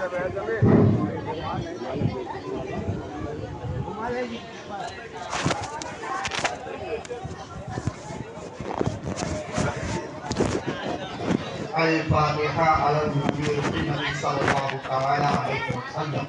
الفاتحہ علی النبی محمد صلی اللہ تعالی علیہ وسلم.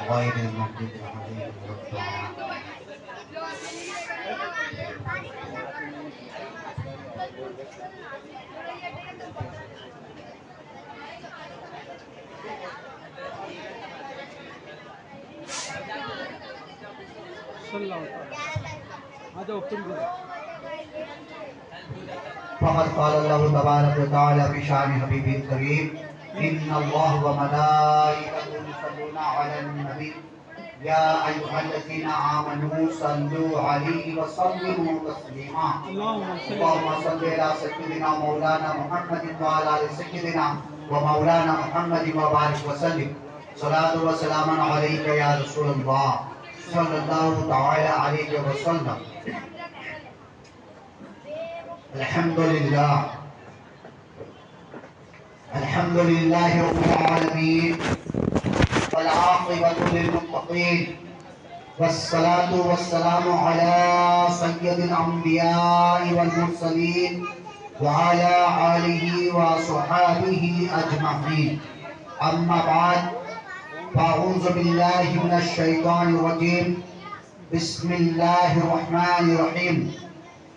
غیر المغضوب علیہم ولا فقد قال الله تبارك وتعالى في شأن حبيبه الكريم إن الله وملائكته يصلون على النبي يا أيها الذين آمنوا صلوا عليه وسلموا تسليما. اللهم صل على سيدنا مولانا محمد وعلى آل سيدنا ومولانا محمد وبارك وسلم. صلاة وسلام عليك يا رسول الله صلى الله تعالى عليه وسلم. الحمد لله رب العالمين والعاقبة للمتقين والصلاة والسلام على سيد الأنبياء والمرسلين وعلى آله وصحبه أجمعين. أما بعد فأعوذ بالله من الشيطان الرجيم. بسم الله الرحمن الرحيم.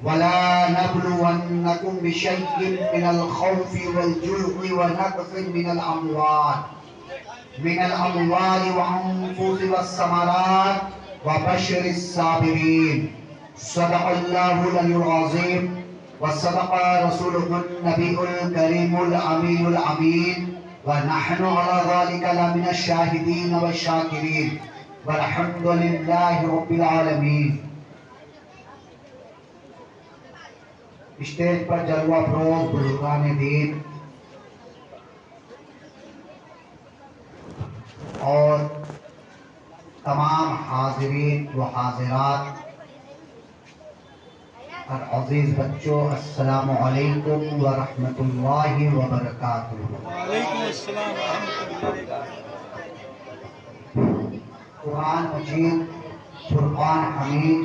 ولا نبلونكم بشيء من الخوف والجوع ونقص من الأموال والأنفس والثمرات وبشر الصابرين. صدق الله العلي العظيم وصدق رسوله النبي الكريم الأمين الأمين ونحن على ذلك لمن الشاهدين والشاكرين والحمد لله رب العالمين. اسٹیج پر جلوہ فروز بزرگان دین اور تمام حاضرین و حاضرات اور عزیز بچوں، السلام علیکم ورحمۃ اللہ وبرکاتہ. وعلیکم السلام ورحمۃ اللہ. قرآن مجید فرقان حمید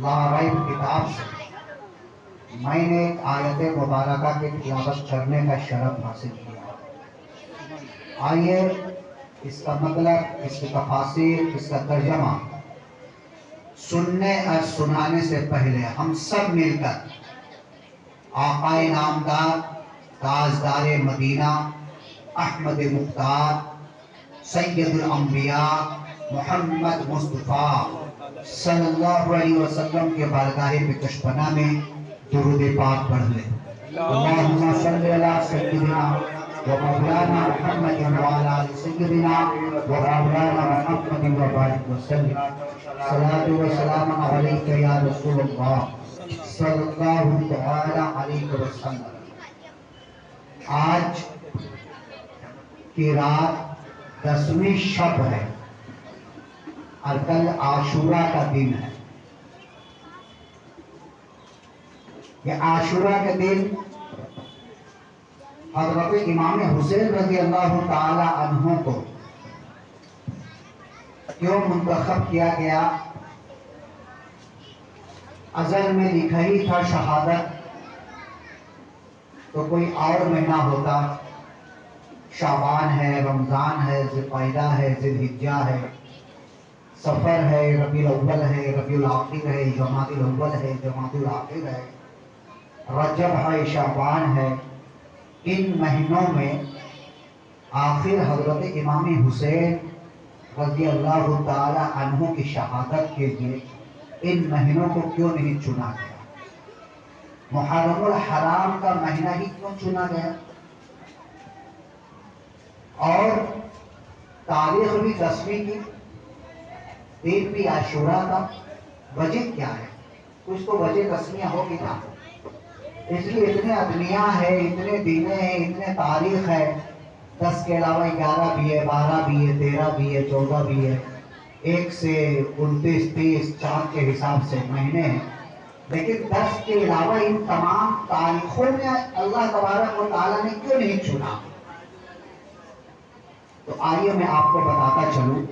لا ریب کتاب سے میں نے ایک آیت مبارکہ کی تلاوت کرنے کا شرف حاصل کیا. آئیے اس کا مطلب، اس کی تفاسیر، اس کا ترجمہ سننے اور سنانے سے پہلے ہم سب مل کر آقا نامدار تاجدار مدینہ احمد مختار سید الانبیاء محمد مصطفیٰ صلی اللہ علیہ وسلم کے بارگاہ بکشپنا میں درود پاک پڑھ لیں. اللہم صلی علی سیدنا و مولانا محمد وعلی آل سیدنا و مولانا محمد وبارک وسلم. صلاۃ و سلام علیک یا رسول اللہ صلی اللہ تعالی علیہ وسلم. آج کی رات 10ویں شب ہے اور کل عاشورہ کا دن ہے. یہ عاشورہ کے دن حضرت امام حسین رضی اللہ تعالی عنہ کو کیوں منتخب کیا گیا؟ ازل میں لکھا ہی تھا شہادت تو کوئی اور مہینہ ہوتا. شعبان ہے، رمضان ہے، ذوالقعدہ ہے، ذوالحجہ ہے، سفر ہے، ربیع الاول ہے، ربیع الاخر ہے، جمادی الاول ہے، جمادی الاخر ہے، رجب ہے، شعبان ہے. ان مہینوں میں آخر حضرت امام حسین رضی اللہ تعالی عنہ کی شہادت کے لیے ان مہینوں کو کیوں نہیں چنا گیا؟ محرم الحرام کا مہینہ ہی کیوں چنا گیا؟ اور تاریخ بھی 10ویں کی، دن بھی عاشورہ کا. وجہ کیا ہے؟ کچھ تو وجہ تسمیہ ہوگی نا. اس لیے اتنے ادمیہ ہے، اتنے دینیں ہیں، اتنے تاریخ ہے 10 کے علاوہ 11 بھی ہے، 12 بھی ہے، 13 بھی ہے، 14 بھی ہے، 1 سے 29 30 چاند کے حساب سے مہینے ہیں، لیکن 10 کے علاوہ ان تمام تاریخوں میں اللہ تبارک و تعالیٰ نے کیوں نہیں چنا؟ تو آئیے میں آپ کو بتاتا چلوں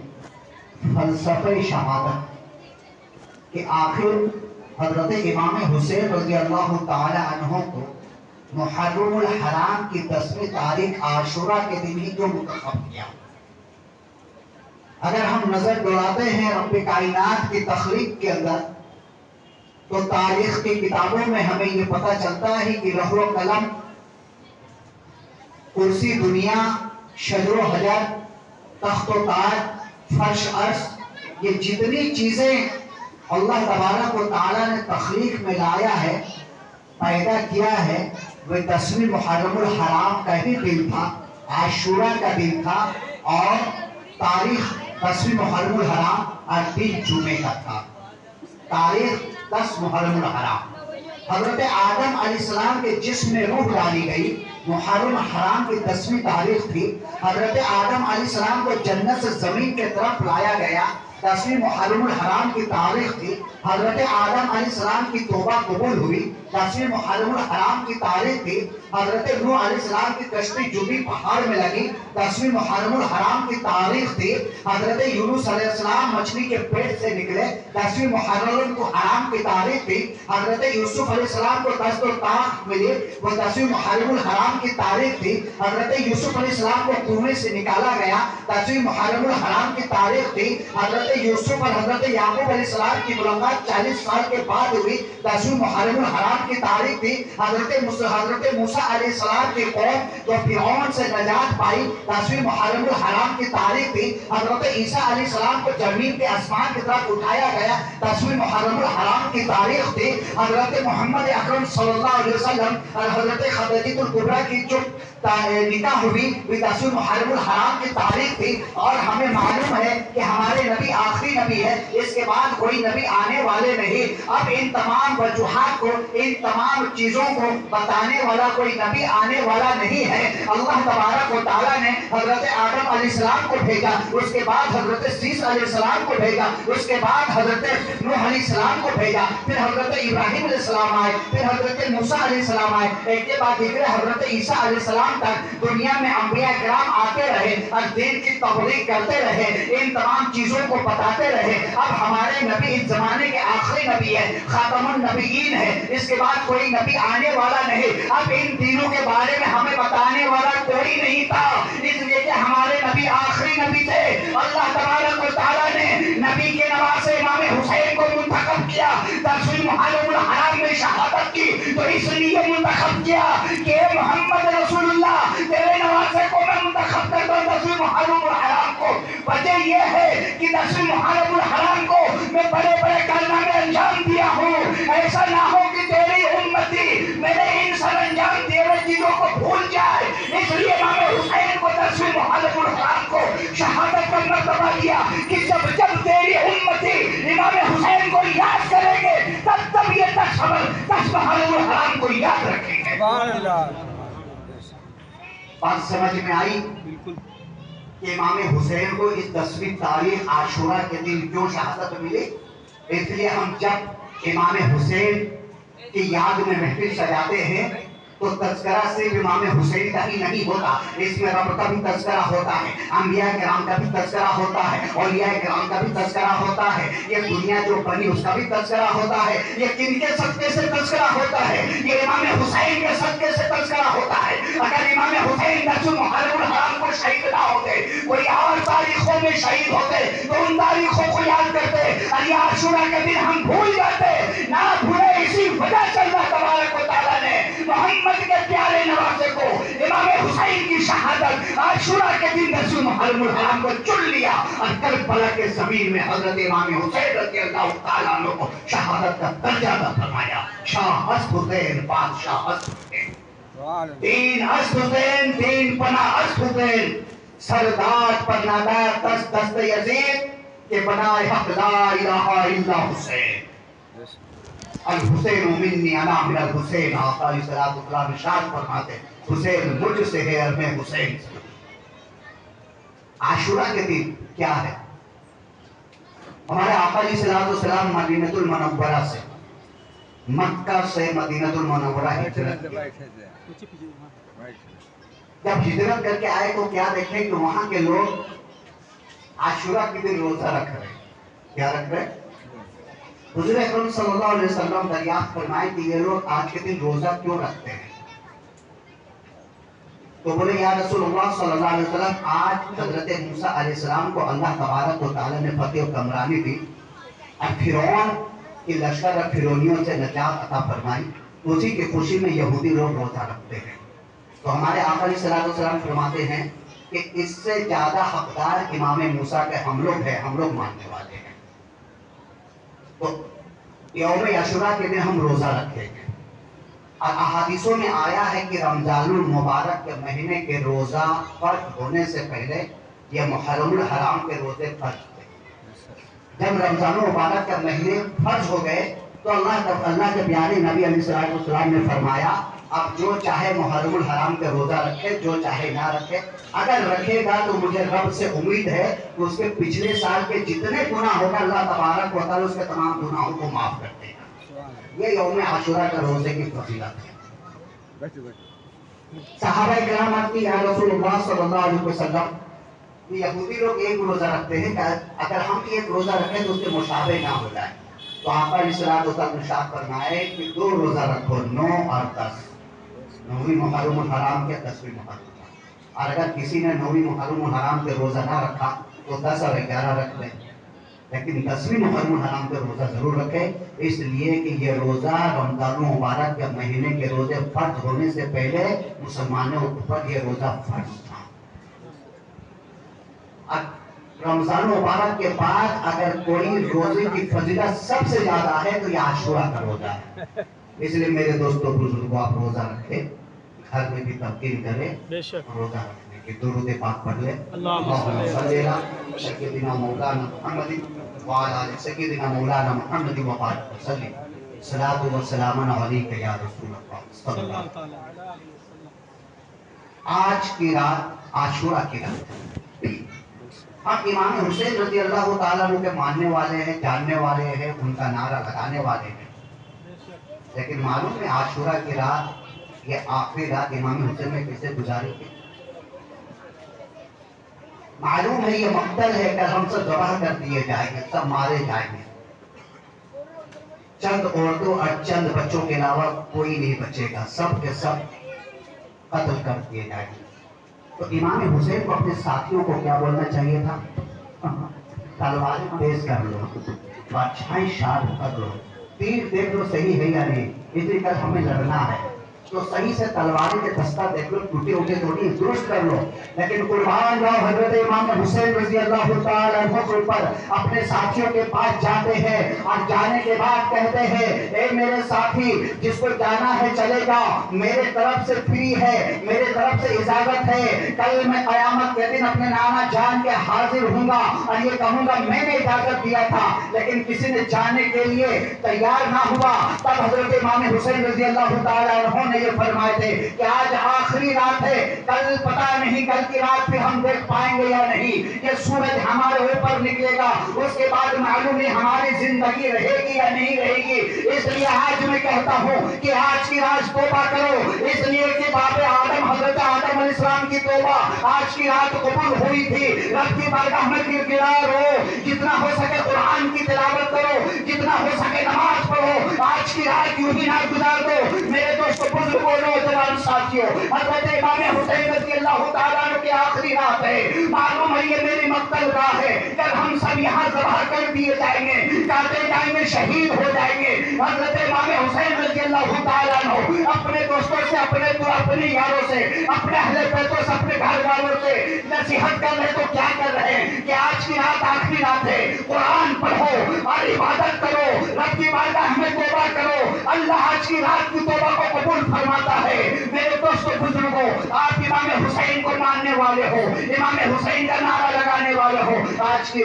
فلسفہ شہادت کہ آخر حضرت امام حسین رضی اللہ تعالی عنہ کو محرم الحرام کی 10ویں تاریخ عاشورہ کے دن ہی کیوں منتخب کیا؟ اگر ہم نظر دوڑاتے ہیں رب کائنات کی تخلیق کے اندر تو تاریخ کی کتابوں میں ہمیں یہ پتہ چلتا ہے کہ لوح و قلم، کرسی دنیا، شجر و حجر، تخت و تاج، فرش عرش، یہ جتنی چیزیں اللہ تبارک و تعالیٰ نے تخلیق میں لایا ہے، پیدا کیا ہے، وہ 10ویں محرم الحرام کا ہی دن تھا، عاشورہ کا دن تھا، اور تاریخ 10ویں محرم الحرام اور دن جمعے کا تھا۔ تاریخ 10 محرم الحرام، حضرت آدم علیہ السلام کے جسم میں روح ڈالی گئی، محرم الحرام کی 10ویں تاریخ تھی۔ حضرت آدم علیہ السلام کو جنت سے زمین کے طرف لایا گیا، 10ویں محرم الحرام کی تاریخ تھی۔ حضرت آدم علیہ السلام کی توبہ قبول ہوئی، 10ویں محرم الحرام کی تاریخ تھی۔ حضرت نوح علیہ السلام کی کشتی ڈوبی پہاڑ میں لگی، 10ویں محرم الحرام کی تاریخ تھی۔ حضرت یونس علیہ السلام مچھلی کے پیٹ سے نکلے، 10ویں محرم الحرام کی تاریخ تھی۔ حضرت یوسف علیہ السلام کو دست و طاقت ملی، وہ 10ویں محرم الحرام کی تاریخ تھی۔ حضرت یوسف علیہ السلام کو کنویں سے نکالا گیا، 10ویں محرم الحرام کی تاریخ تھی۔ حضرت یوسف اور حضرت یعقوب علیہ السلام کی ملاقات 40 سال کے بعد ہوئی، 10ویں محرم الحرام کی تاریخ تھی۔ حضرت موسیٰ علیہ السلام کی قوم جو فرعون سے نجات پائی، 10ویں محرم الحرام کی تاریخ تھی۔ حضرت عیسیٰ علیہ السلام کو زمین کے آسمان کی طرف اٹھایا گیا، 10ویں محرم الحرام کی تاریخ تھی۔ حضرت محمد اکرم صلی اللہ علیہ وسلم اور حضرت خدیجہ الکبریٰ کی جو نکاح ہوئی وہ 10ویں محرم الحرام کی تاریخ تھی۔ اور ہمیں معلوم ہے کہ ہمارے نبی آخری نبی ہے، اس کے بعد کوئی نبی آنے والے نہیں۔ اب ان تمام وجوہات کو، ان تمام چیزوں کو بتانے والا کوئی نبی آنے والا نہیں ہے۔ اللہ تبارک و تعالیٰ نے حضرت آدم علیہ السلام کو بھیجا، اس کے بعد حضرت سیس علیہ السلام کو بھیجا، اس کے بعد حضرت نوح علیہ السلام کو بھیجا، پھر حضرت ابراہیم علیہ السلام آئے، پھر حضرت موسیٰ علیہ السلام آئے، ایک کے بعد دیگر حضرت عیسیٰ علیہ السلام تک دنیا میں انبیاء کرام آتے رہے اور دین کی تبلیغ کرتے رہے، ان تمام چیزوں کو بتاتے رہے۔ اب ہمارے نبی اس زمانے کے آخری نبی ہے، خاتم النبیین ہے، اس کے بعد کوئی نبی آنے والا نہیں۔ اب ان دینوں کے بارے میں ہمیں بتانے والا کوئی نہیں تھا، اس لیے کہ ہمارے نبی آخری نبی تھے۔ اللہ تبارک و تعالیٰ نے نبی کے نواسے امام حسین کو منتخب کیا، 10ویں محرم الحرام میں شہادت کی، تو اس لیے منتخب کیا کہ محمد رسول اللہ تیرے نواسے کو میں منتخب کرتا ہوں 10ویں محرم الحرام کو۔ وجہ یہ ہے کہ 10ویں محرم الحرام کو میں بڑے بڑے کارنامے انجام دیا ہوں، ایسا نہ ہو کہ تیری امتی میرے ان سر انجام دیے ہوئے چیزوں کو بھول جائے۔ اس لیے امام حسین کو 10ویں محرم الحرام کو شہادت کا مرتبہ دیا کہ جب تیری امتی امام حسین کو یاد کریں گے تب یہ 10 محرم الحرام کو یاد رکھیں گے۔ بات سمجھ میں آئی بالکل کہ امام حسین کو اس 10ویں تاریخ عاشورہ کے دن کیوں شہادت ملی؟ اس لیے ہم جب امام حسین کی یاد میں محفل سجاتے ہیں تو تذکرہ صرف امام حسین کا ہی نہیں ہوتا، اس میں رب کا بھی تذکرہ ہوتا ہے، انبیاء کرام کا بھی تذکرہ ہوتا ہے، اولیاء کرام کا بھی تذکرہ ہوتا ہے، یہ دنیا جو بنی اس کا بھی تذکرہ ہوتا ہے، یہ کن کے صدقے سے تذکرہ ہوتا ہے؟ یہ امام حسین کے صدقے سے تذکرہ ہوتا ہے۔ اگر امام حسین 10ویں محرم الحرام کو شہید نہ ہوتے، کوئی اور تاریخوں میں شہید ہوتے تو ان تاریخوں کو یاد کرتے اور یہ عاشورہ کے دن ہم بھول جاتے، نہ بھولے۔ اسی وجہ سے اللہ تبارک و تعالیٰ نے محمد کے پیارے نواسے کو امام حسین کی شہادت عاشورہ کے دن 10ویں محرم الحرام کو چن لیا اور کربلا کے زمین میں حضرت امام حسین رضی اللہ تعالیٰ عنہ کو شہادت کا درجہ عطا فرمایا۔ شاہ اسد حسین، بادشاہ اسد حسین، تین اسد حسین، تین پناہ اسد حسین، سردار پر نادار دست یزید کہ بنائے حق لا الہ الا حسین۔ الحسین منی انا من الحسین، آقا علیہ الصلوۃ والسلام ارشاد فرماتے حسین مجھ سے ہے اور میں حسین سے۔ आशुरा के दिन क्या है? हमारे आका अलैहिस्सलाम मदीनतुल मुनव्वरा से, मक्का से मदीनतुल मुनव्वरा हिजरत की। जब हिजरत करके आए तो क्या देखे कि वहां के लोग आशुरा के दिन रोजा रख रहे हैं। क्या रख रहे हैं? हुजूर अकरम सल्लल्लाहु अलैहि वसल्लम दरियाफ्त फरमाए कि ये लोग आज के दिन रोजा क्यों रखते हैं? तो बोले या रसूलुल्लाह सल्लल्लाहु अलैहि वसल्लम, आज हजरत मूसा अलैहिस्सलाम को अल्लाह तबारक व तआला ने फतेह और कमरानी दी और फिरौन की लश्कर और फिरौनियों से निजात अता फरमाई, उसी की खुशी में यहूदी लोग रोजा रखते हैं। तो हमारे आका अलैहिस्सलातु वस्सलाम फरमाते हैं कि इससे ज्यादा हकदार इमाम मूसा के हम लोग हैं, हम लोग मानने वाले हैं। तो यौम अशूरा के दिन हम रोजा रखेंगे। और अहादीसों में आया है कि रमजानुल मुबारक के महीने के रोजा फर्ज होने से पहले यह मुहर्रमुल हराम के रोजे फर्ज थे। जब रमजानुल मुबारक के महीने फर्ज हो गए तो अल्लाह के प्यारे नबी अलैहिस्सलाम ने फरमाया, अब जो चाहे मुहर्रमुल हराम के रोजा रखे, जो चाहे ना रखे। अगर रखेगा तो मुझे रब से उम्मीद है कि उसके पिछले साल के जितने गुनाह होगा अल्लाह तबारक व तआला उसके तमाम गुनाहों को माफ कर देगा। ये यौम आशूरा का रोजे की फजीलत है। सहाबा किराम आती या रसूलुल्लाह सल्लल्लाहु अलैहि वसल्लम, यहूदी लोग एक रोजा रखते हैं, अगर हम एक रोजा रखें तो उसके मुशाबे ना हो जाए। तो आका अलैहिस्सलातु वस्सलाम इरशाद फरमाए कि 2 रोजा रखो, 9 और 10, 9वीं मुहर्रमुल हराम के 10वीं मुहर्रम। और अगर किसी ने 9वीं मुहर्रमुल हराम के रोजा ना रखा तो 10 और 11 रख ले, लेकिन 10वीं मुहर्रमुल हराम के रोजा जरूर रखे, इसलिए कि ये रोजा रमजानुल मुबारक के महीने के रोजे फर्ज होने से पहले मुसलमानों पर ये रोजा फर्ज था। रमजान मुबारक के बाद अगर कोई रोजे की फजीलत सबसे ज्यादा है तो ये आशूरा का रोजा है। इसलिए मेरे दोस्तों बुजुर्गों, आप रोजा रखें, घर में भी तब्दील करें, रोजा रखने की दुरूद पाक पढ़ ले। अल्लाहुम्मा सल्ली अला सय्यिदिना मौलाना मुहम्मद व अला आलि सय्यिदिना मौलाना मुहम्मद व बारिक वसल्लिम। सलातु व सलामुन अलैका या रसूलल्लाह सल्लल्लाहु अलैहि वसल्लम। आज की रात आशूरा की रात है। हम इमाम हुसैन रज़ी अल्लाह ताला अन्हु के मानने वाले हैं, जानने वाले हैं, उनका नारा लगाने वाले हैं, लेकिन मालूम है आशूरा की रात, ये आखिरी रात इमाम हुसैन ने कैसे गुजारी थी? मालूम है ये मक्तल है, कल हम सब जबाह कर दिए जाएंगे, सब मारे जाएंगे। चंद औरतों और चंद बच्चों के अलावा कोई नहीं बचेगा, सब के सब कत्ल कर दिए जाएंगे। तो इमाम हुसैन को अपने साथियों को क्या बोलना चाहिए था? तलवार तेज कर लो, बादशाही शार्प कर लो, तीर देख लो सही है या नहीं, इसी कर हमें लड़ना है तो सही से तलवार के दस्ता देख लो, टूटे उठे थोड़ी दुरुस्त कर लो। लेकिन कुर्बान जाओ हजरत इमाम हुसैन रज़ी अल्लाह ताला अन्हु के ऊपर अपने साथियों के पास जाते हैं और जाने के बाद कहते हैं, ए मेरे साथी, जिसको जाना है चलेगा, मेरे तरफ से फ्री है, मेरे तरफ से इजाजत है। कल मैं कयामत के दिन अपने नाना जान के हाजिर हूँगा और ये कहूँगा मैंने इजाजत दिया था, लेकिन किसी ने जाने के लिए तैयार ना हुआ। तब हजरत इमाम हुसैन रज़ी अल्लाह ताला अन्हु ने ये फरमाए थे कि आज आखिरी रात है, कल पता नहीं कल की रात फिर हम देख पाएंगे या नहीं, ये सूरज हमारे ऊपर निकलेगा, उसके बाद मालूम नहीं हमारी जिंदगी रहेगी या नहीं रहेगी। इसलिए आज मैं कहता हूँ कि आज की रात तौबा करो, इसलिए कि बाप आदम हजरत आदम अलैहिस्सलाम की तौबा आज की रात कबूल हुई थी। रब की बारगाह में गिड़गिड़ा रो, जितना हो सके कुरान की तिलावत करो, जितना हो सके नमाज पढ़ो, आज की रात यूं ही ना गुजार दो। मेरे दोस्तों, बुजुर्गों, नौजवान साथियों, हजरत इमाम हुसैन रज़ी अल्लाह ताला अन्हु की आखिरी रात है, मालूम है ये मेरी मक्तल राह है, कल हम सब यहाँ ज़बाह कर दिए जाएंगे, काटे जाएंगे, शहीद हो जाएंगे। हजरत इमाम हुसैन रज़ी अल्लाह ताला अन्हु अपने दोस्तों से, अपने यारों से, अपने अहले बैतों से, अपने घर वालों से नसीहत कर रहे तो क्या कर रहे हैं कि आज की रात आखिरी रात है, कुरान पढ़ो और इबादत करो, रब की बारगाह में तौबा करो, अल्लाह आज की रात की तौबा को कबूल फरमाता है। मेरे दोस्तों, बुजुर्गों, आप इमाम हुसैन को मानने वाले हो, इमाम हुसैन का नारा लगाने वाले हो, आज की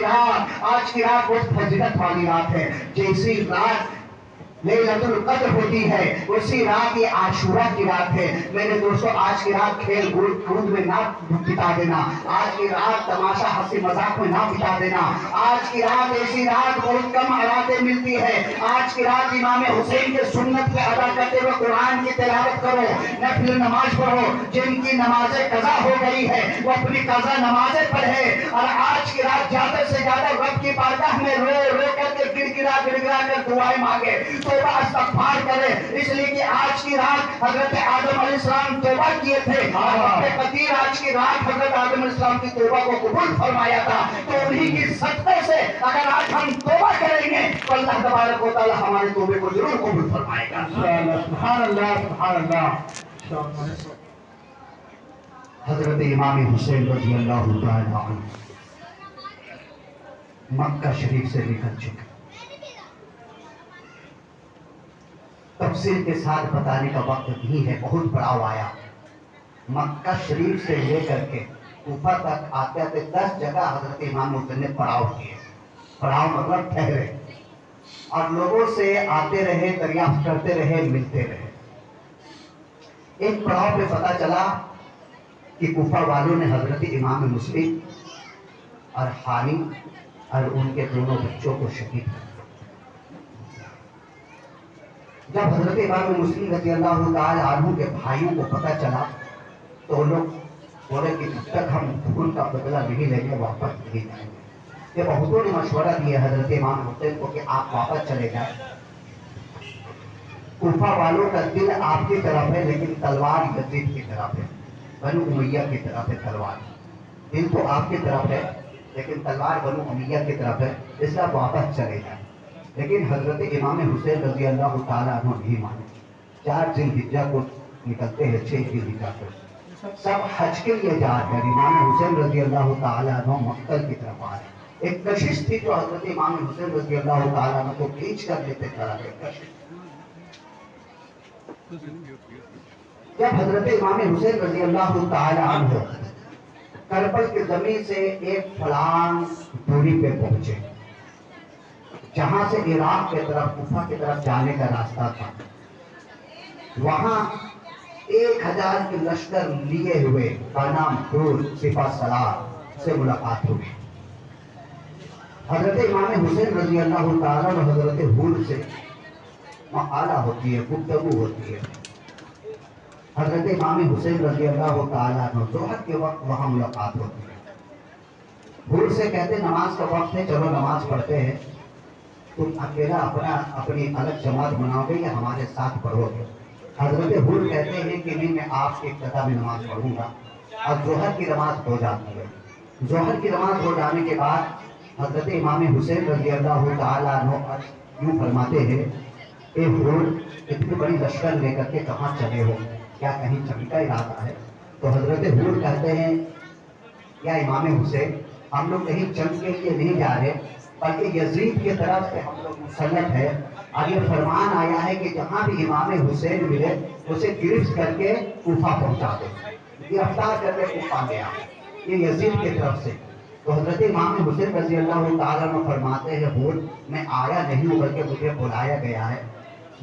रात बहुत फजीलत वाली रात है। जैसी रात लैलतुल कद्र होती है, उसी रात ये आशूरा की रात है। मेरे दोस्तों, आज की रात खेल कूद में ना बिता देना, आज की रात तमाशा हंसी मजाक में ना बिता देना। आज की रात ऐसी रात बहुत कम रातें मिलती है। आज की रात इमाम हुसैन के सुन्नत पे अदा करते हुए कुरान की तिलावत करो, नफिल नमाज पढ़ो। जिनकी नमाजें कज़ा हो गई है वो अपनी कज़ा नमाजें पढ़े, और आज की रात ज्यादा से ज्यादा रब की बारगाह में रो रो करके गिड़गिड़ा कर दुआएं मांगे, तौबा इस्तगफार करे। इसलिए कि आज की रात हजरत आदम अलैहिस्सलाम तौबा किए थे, रब्बे कदीर आज की रात हजरत आदम अलैहिस्सलाम की तौबा को कबूल फरमाया था। तो उन्हीं की सदक़े से अगर आज हम तौबा करेंगे तो अल्लाह तबारक व तआला हमारे तौबे को जरूर कबूल फरमाएगा। सुभान अल्लाह, सुभान अल्लाह। हजरत इमाम हुसैन रज़ियल्लाहु तआला अन्हु मक्का शरीफ से निकल चुके। तफसील के साथ बताने का वक्त नहीं है, बहुत पड़ाव आया। मक्का शरीफ से लेकर के कूफा तक आते आते 10 जगह हजरत इमाम हुसैन ने पड़ाव किए। पड़ाव मतलब ठहरे, और लोगों से आते रहे, दरियाफ्त करते रहे, मिलते रहे। एक पड़ाव पे पता चला कि कूफा वालों ने हजरत इमाम मुस्लिम और हानी और उनके दोनों बच्चों को शहीद कर दिया। जब हजरत इमाम मुस्लिम रज़ियल्लाहु ताला अन्हु के भाइयों को पता चला तो वो लोग बोले कि जब तक हम खून का बदला नहीं लेंगे वापस नहीं जाएंगे। ये बहुतों ने मशवरा दिया हजरत इमाम हुसैन को कि आप वापस चले जाए। कूफा वालों का दिल आपकी तरफ है, लेकिन तलवार यजीद की तरफ है, बनु उमैया की तरफ है तलवार। दिल तो आपकी तरफ है, लेकिन तलवार बनु उमैया की तरफ है, इसलिए आप वापस चले जाए। लेकिन हजरत इमाम हुसैन रज़ियल्लाहु ताला अन्हु नहीं माने। 4 ज़िलहिज्जा को निकलते हैं, 6 ज़िलहिज्जा को सब हज के लिए जा रहे हैं। इमाम हुसैन रज़ियल्लाहु ताला अन्हु मक्कल की तरफ आ रहे। एक कशिश थी जो हजरत इमाम हुसैन रज़ियल्लाहु ताला अन्हु को खींच कर लेते चला गया। जब हजरत इमाम हुसैन रज़ियल्लाहु ताला अन्हु करबल की जमीन से एक फलांग दूरी पे पहुंचे, जहां से इराक के तरफ कूफा की तरफ जाने का रास्ता था, वहां 1000 के लश्कर लिए हुए बानाम हुर सिपा सलार से मुलाकात हुई। हजरत इमाम हुसैन रज़ियल्लाहु ताला और हजरत हुर से मकाला होती है, गुफ्तगू होती है। हजरत इमाम हुसैन रज़ियल्लाहु ताला जोहर के वक्त वहां मुलाकात होती है। हुर से कहते नमाज का वक्त है, चलो नमाज पढ़ते हैं। तुम अकेला अपनी अलग जमात बनाओगे या हमारे साथ पढ़ोगे? हजरत हुर कहते हैं कि नहीं, मैं आपके इब्तिदा में नमाज पढ़ूंगा। और जोहर की नमाज हो जाती है। जोहर की नमाज हो जाने के बाद हजरत इमाम हुसैन रज़ियल्लाहु ताला अन्हु यूं फरमाते हैं, ए हुर, इतनी बड़ी लश्कर लेकर के कहाँ चले हो? क्या कहीं जंग का इरादा है? तो हजरत हुर कहते हैं, या इमाम हुसैन, हम लोग कहीं जंग के लिए नहीं जा रहे, बल्कि यजीद की तरफ से हम लोग मुसल्लत है। और ये फरमान आया है कि जहां भी इमाम हुसैन मिले उसे गिरफ्त करके कूफा पहुंचा दो। गिरफ्तार करके कूफा गया, ये यजीद की तरफ से। तो हजरत इमाम हुसैन रज़ियल्लाहु ताला अन्हु फरमाते हैं, हुर, मैं आया नहीं हूं, बल्कि मुझे बुलाया गया है।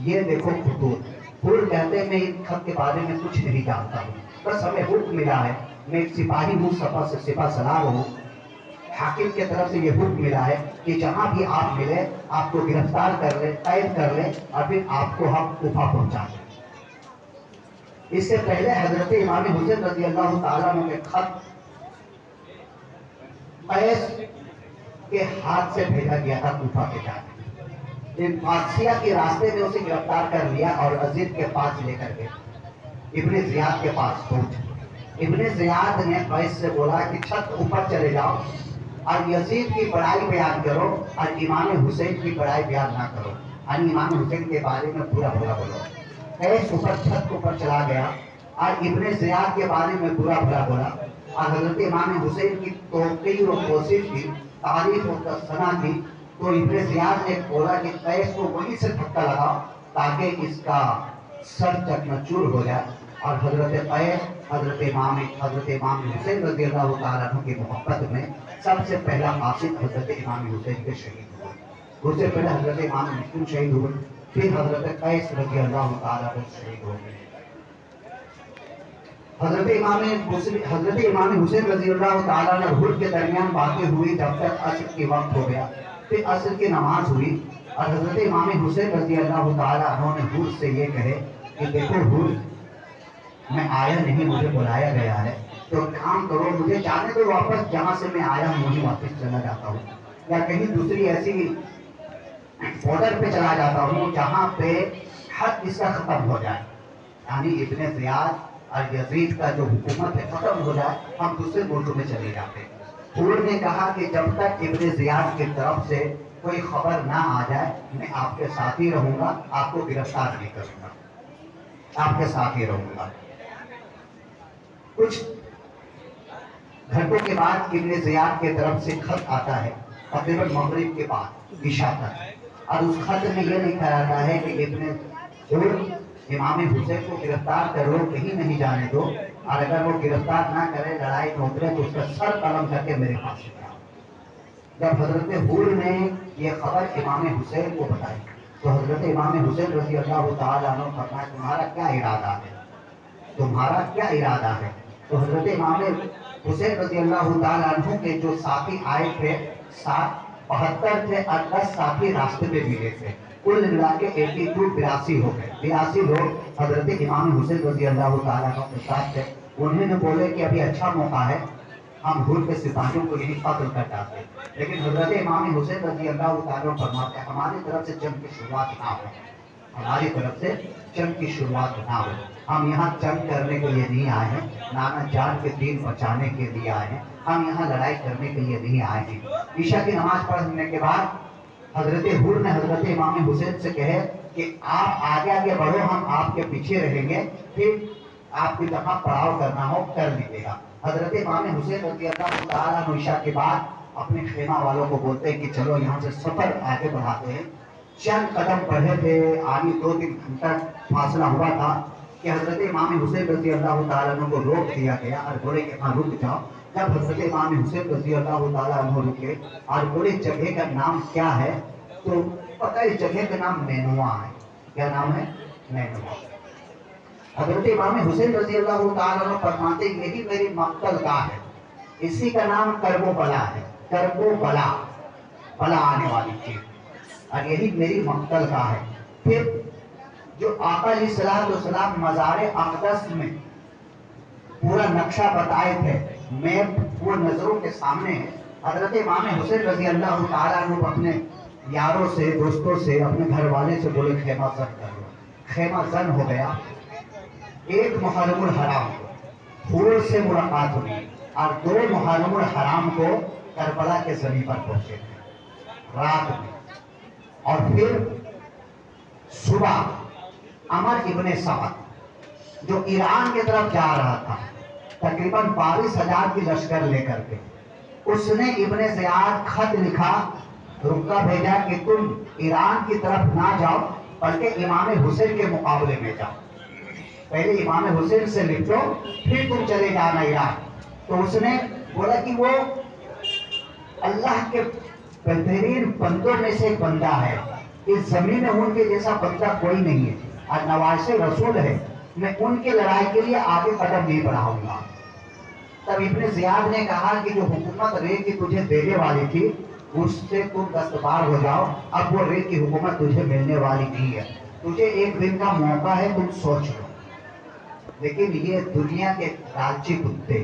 ये देखो खतूत। हुर कहते हैं, मैं इन खत के बारे में कुछ नहीं जानता हूँ, बस हमें हुक्म मिला है, मैं एक सिपाही हूँ, सिपा सलार हूँ। हाकिम की तरफ से ये हुक्म मिला है कि जहां भी आप मिले आपको गिरफ्तार कर ले, कैद कर ले, और फिर आपको हम कूफा पहुंचा दें। इससे पहले हजरत इमाम हुसैन रज़ियल्लाहु ताला अन्हु के खत कैस के हाथ से भेजा गया था कूफा के जाने। फारसिया के रास्ते में उसे गिरफ्तार कर लिया और अजीज के पास लेकर गए, इब्ने जियाद के पास पहुंचे। इब्ने जियाद ने कैस से बोला कि छत ऊपर चले जाओ और यजीद की बड़ाई बयान करो और इमाम हुसैन की बड़ाई बयान ना करो, यानी इमाम हुसैन के बारे में पूरा बुरा बोलो। कैस ऊपर छत ऊपर चला गया और इब्ने जियाद के बारे में बुरा भला बोला, और हजरत इमाम हुसैन की तौक़ीर और कोशिश की, तारीफ और तसना की। तो इब्ने जियाद ने बोला कि कैस को वहीं से धक्का लगाओ ताकि इसका सर चकनाचूर हो जाए। और हजरत कैस हजरत इमाम हुसैन रज़ियल्लाहु ताला अन्हु की मोहब्बत में सबसे पहला कासिद हजरत इमाम हुसैन के शहीद हुए। उससे पहले हजरत इमाम मुस्लिम शहीद हुए, फिर हजरत कैस रजी अल्लाह ताला अन्हु शहीद हो गए। हजरत इमाम हुसैन रजी अल्लाह ताला अन्हु के दरमियान बातें हुई जब तक असर के वक्त हो गया। फिर असर की नमाज हुई और हजरत इमाम हुसैन रजी अल्लाह ताला अन्हु ने हुर से ये कहे कि देखो हुर, मैं आया नहीं, मुझे बुलाया गया है, तो काम करो, मुझे जाने दो वापस, जहाँ से मैं आया हूँ वहीं वापस चला जाता हूँ, या कहीं दूसरी ऐसी बॉर्डर पे चला जाता हूँ जहाँ पे हद इसका खत्म हो जाए, यानी इब्ने ज़ियाद और यजीद का जो हुकूमत है खत्म हो जाए, हम दूसरे मुल्क में चले जाते हैं। हुर ने कहा कि जब तक इब्ने ज़ियाद की तरफ से कोई खबर ना आ जाए, मैं आपके साथ ही रहूंगा, आपको गिरफ्तार नहीं करूंगा, आपके साथ ही रहूंगा। कुछ घंटों के बाद इब्ने ज़ियाद की तरफ से खत आता है, तकरीबन मगरिब के बाद इशा तक, और उस खत में यह लिखा रहता है कि इब्ने हुर इमाम हुसैन को गिरफ्तार कर लो, कहीं नहीं जाने दो, और अगर वो गिरफ्तार ना करे, लड़ाई में उतरे तो उसका सर कलम करके मेरे पास ले आओ। जब हजरत हुर ने ये खबर इमाम हुसैन को बताई तो हजरत इमाम हुसैन रजी अल्लाह ताला अन्हु फरमाया, तुम्हारा क्या इरादा है, तुम्हारा क्या इरादा है? तो हजरत इमाम हुसैन रजी अल्लाह ताला अन्हु के जो साथी आए थे 72 थे और 10 साथी रास्ते पे मिले थे, कुल मिला के 82 हो गए। 82 लोग हजरत इमाम हुसैन रजी अल्लाह ताला अन्हु के साथ थे। उन्होंने बोले कि अभी अच्छा मौका है, हम हुर के सिपाहियों को यही कत्ल कर डालते, लेकिन हजरत इमाम हुसैन रजी अल्लाह ताला फरमाते, हमारी तरफ से जंग की शुरुआत ना हो, हमारी तरफ से जंग की शुरुआत ना हो, हम यहाँ जंग करने के लिए नहीं आए हैं, नाना जान के दीन बचाने के लिए आए हैं, हम यहाँ लड़ाई करने के लिए नहीं आए हैं। ईशा की नमाज पढ़ने के बाद हजरत हुर ने हजरत इमाम हुसैन से कहे कि आप आगे आगे बढ़ो, हम आपके पीछे रहेंगे, फिर आपकी जहाँ पड़ाव करना हो कर लीजिएगा। हजरत इमाम हुसैन रजी अल्लाह ताला अन्हु इशा के बाद अपने खेमा वालों को बोलते हैं कि चलो यहाँ से सफर आगे बढ़ाते हैं। चंद कदम बढ़े थे, आगे 2-3 घंटा फासला हुआ था कि हजरत इमाम हुसैन रजी अल्लाह ताला अन्हु को रोक दिया गया और बोले कि हाँ रुक जाओ। जब हजरत इमाम हुसैन रजी अल्लाह ताला अन्हु रुके और बोले जगह का नाम क्या है, तो पता है जगह का नाम नैनुआ है। क्या नाम है? नैनुआ। हजरत इमाम हुसैन रजी अल्लाह ताला अन्हु फरमाते यही मेरी मक्तल गाह है, इसी का नाम करबला है, करबला, बला आने वाली चीज, और यही मेरी मक्तल गाह है। फिर जो आका अलैहिस्सलाम मज़ार अक़दस में पूरा नक्शा बताए थे, मैप वो नजरों के सामने है। हजरत इमाम हुसैन रजी अल्लाह ताला अन्हु अपने यारों से, दोस्तों से, अपने घर वाले से बोले खेमा जन कर लो। खेमा जन हो गया। एक मुहर्रमुल हराम हुर से मुलाकात हुई और 2 मुहर्रमुल हराम को करबला के जमीन पर पहुंचे थे रात में, और फिर सुबह अमर इब्ने साद जो ईरान की तरफ जा रहा था तकरीबन 22,000 की लश्कर लेकर के, उसने इब्ने ज़ियाद खत लिखा, रुका भेजा कि तुम ईरान की तरफ ना जाओ बल्कि इमाम हुसैन के मुकाबले में जाओ, पहले इमाम हुसैन से लिखो फिर तुम चले जाना ईरान। तो उसने बोला कि वो अल्लाह के बेहतरीन बंदों में से एक बंदा है, इस जमीन में उनके जैसा बंदा कोई नहीं है और नवासे रसूल है, मैं उनकी लड़ाई के लिए आगे कदम नहीं बढ़ाऊंगा। तब इब्ने ज़ियाद ने कहा कि जो हुकूमत रे की तुझे देने वाली थी उससे तुम दस्तबार हो जाओ, अब वो रे की हुकूमत तुझे मिलने वाली नहीं है, तुझे एक दिन का मौका है, तुम सोच लो। लेकिन ये दुनिया के लालची कुत्ते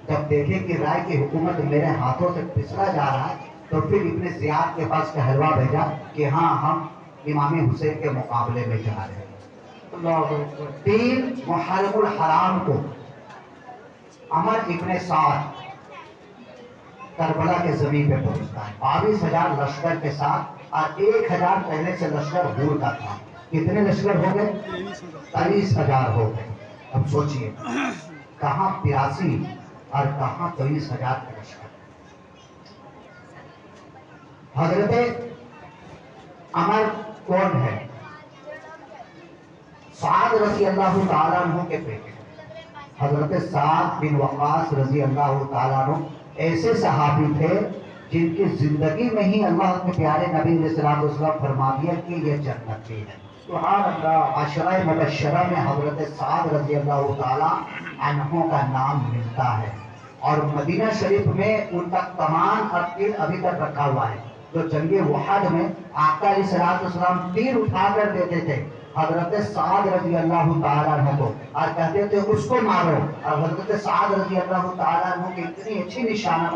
जब देखें कि राय की हुकूमत मेरे हाथों से फिसला जा रहा है, तो फिर इब्ने ज़ियाद के पास कहलवा भेजा कि हाँ हम इमाम हुसैन के मुकाबले में जा रहे हैं। 3 मुहर्रमुल हराम को अमर इब्ने साद करबला के जमीन पे पहुंचता है 22,000 लश्कर के साथ, और 1,000 पहले से लश्कर हुर का था। कितने लश्कर हो गए? 23,000 हो गए। अब सोचिए कहाँ 82 और कहाँ 23,000 के लश्कर। हजरत अमर कौन है? साद रजी अल्लाह ताला अन्हु के बेटे हजरत साद बिन वक़ास रजी अल्लाह ताला अन्हु ऐसे सहाबी थे جن کی زندگی میں ہی اللہ کے پیارے نبی علیہ الصلوۃ والسلام فرما دیا کہ یہ جنتی ہے. سبحان اللہ. عشرہ مبشرہ میں حضرت سعد رضی اللہ تعالی عنہ کا نام ملتا ہے اور مدینہ شریف میں ان کا کمان اور تیر ابھی تک رکھا ہوا ہے. جو جنگ وحد میں آقا علیہ الصلوۃ والسلام تیر اٹھا کر دیتے تھے حضرت سعد رضی اللہ تعالیٰ عنہ کو اور کہتے تھے اس کو مارو. اور حضرت سعد رضی اللہ تعالیٰ عنہ کی اتنی اچھی نشانہ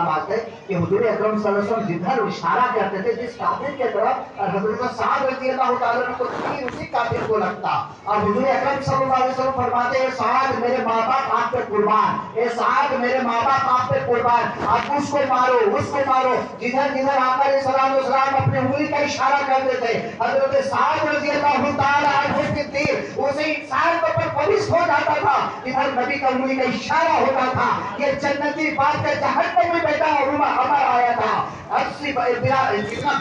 باز ہے کہ حضور اکرم صلی اللہ علیہ وسلم جدھر اشارہ کرتے تھے جس کافر کے طرف اور حضرت سعد رضی اللہ تعالیٰ عنہ کو تیر اسی کافر کو لگتا. اور حضور اکرم صلی اللہ علیہ وسلم فرماتے ہیں سعد میرے ماں باپ آپ پہ قربان, اے سعد میرے ماں باپ آپ پہ قربان, آپ اس کو مارو اس کو مارو. جدھر جدھر آقا علیہ السلام اپنے انگلی کا اشارہ کرتے تھے حضرت سعد رضی اللہ تعالیٰ عنہ کی تیر اسی انسان کے اوپر پولیس ہو جاتا تھا. ادھر نبی کا انگلی کا اشارہ ہوتا تھا. یہ جنتی بات کا جہنم میں بیٹا عمر آیا تھا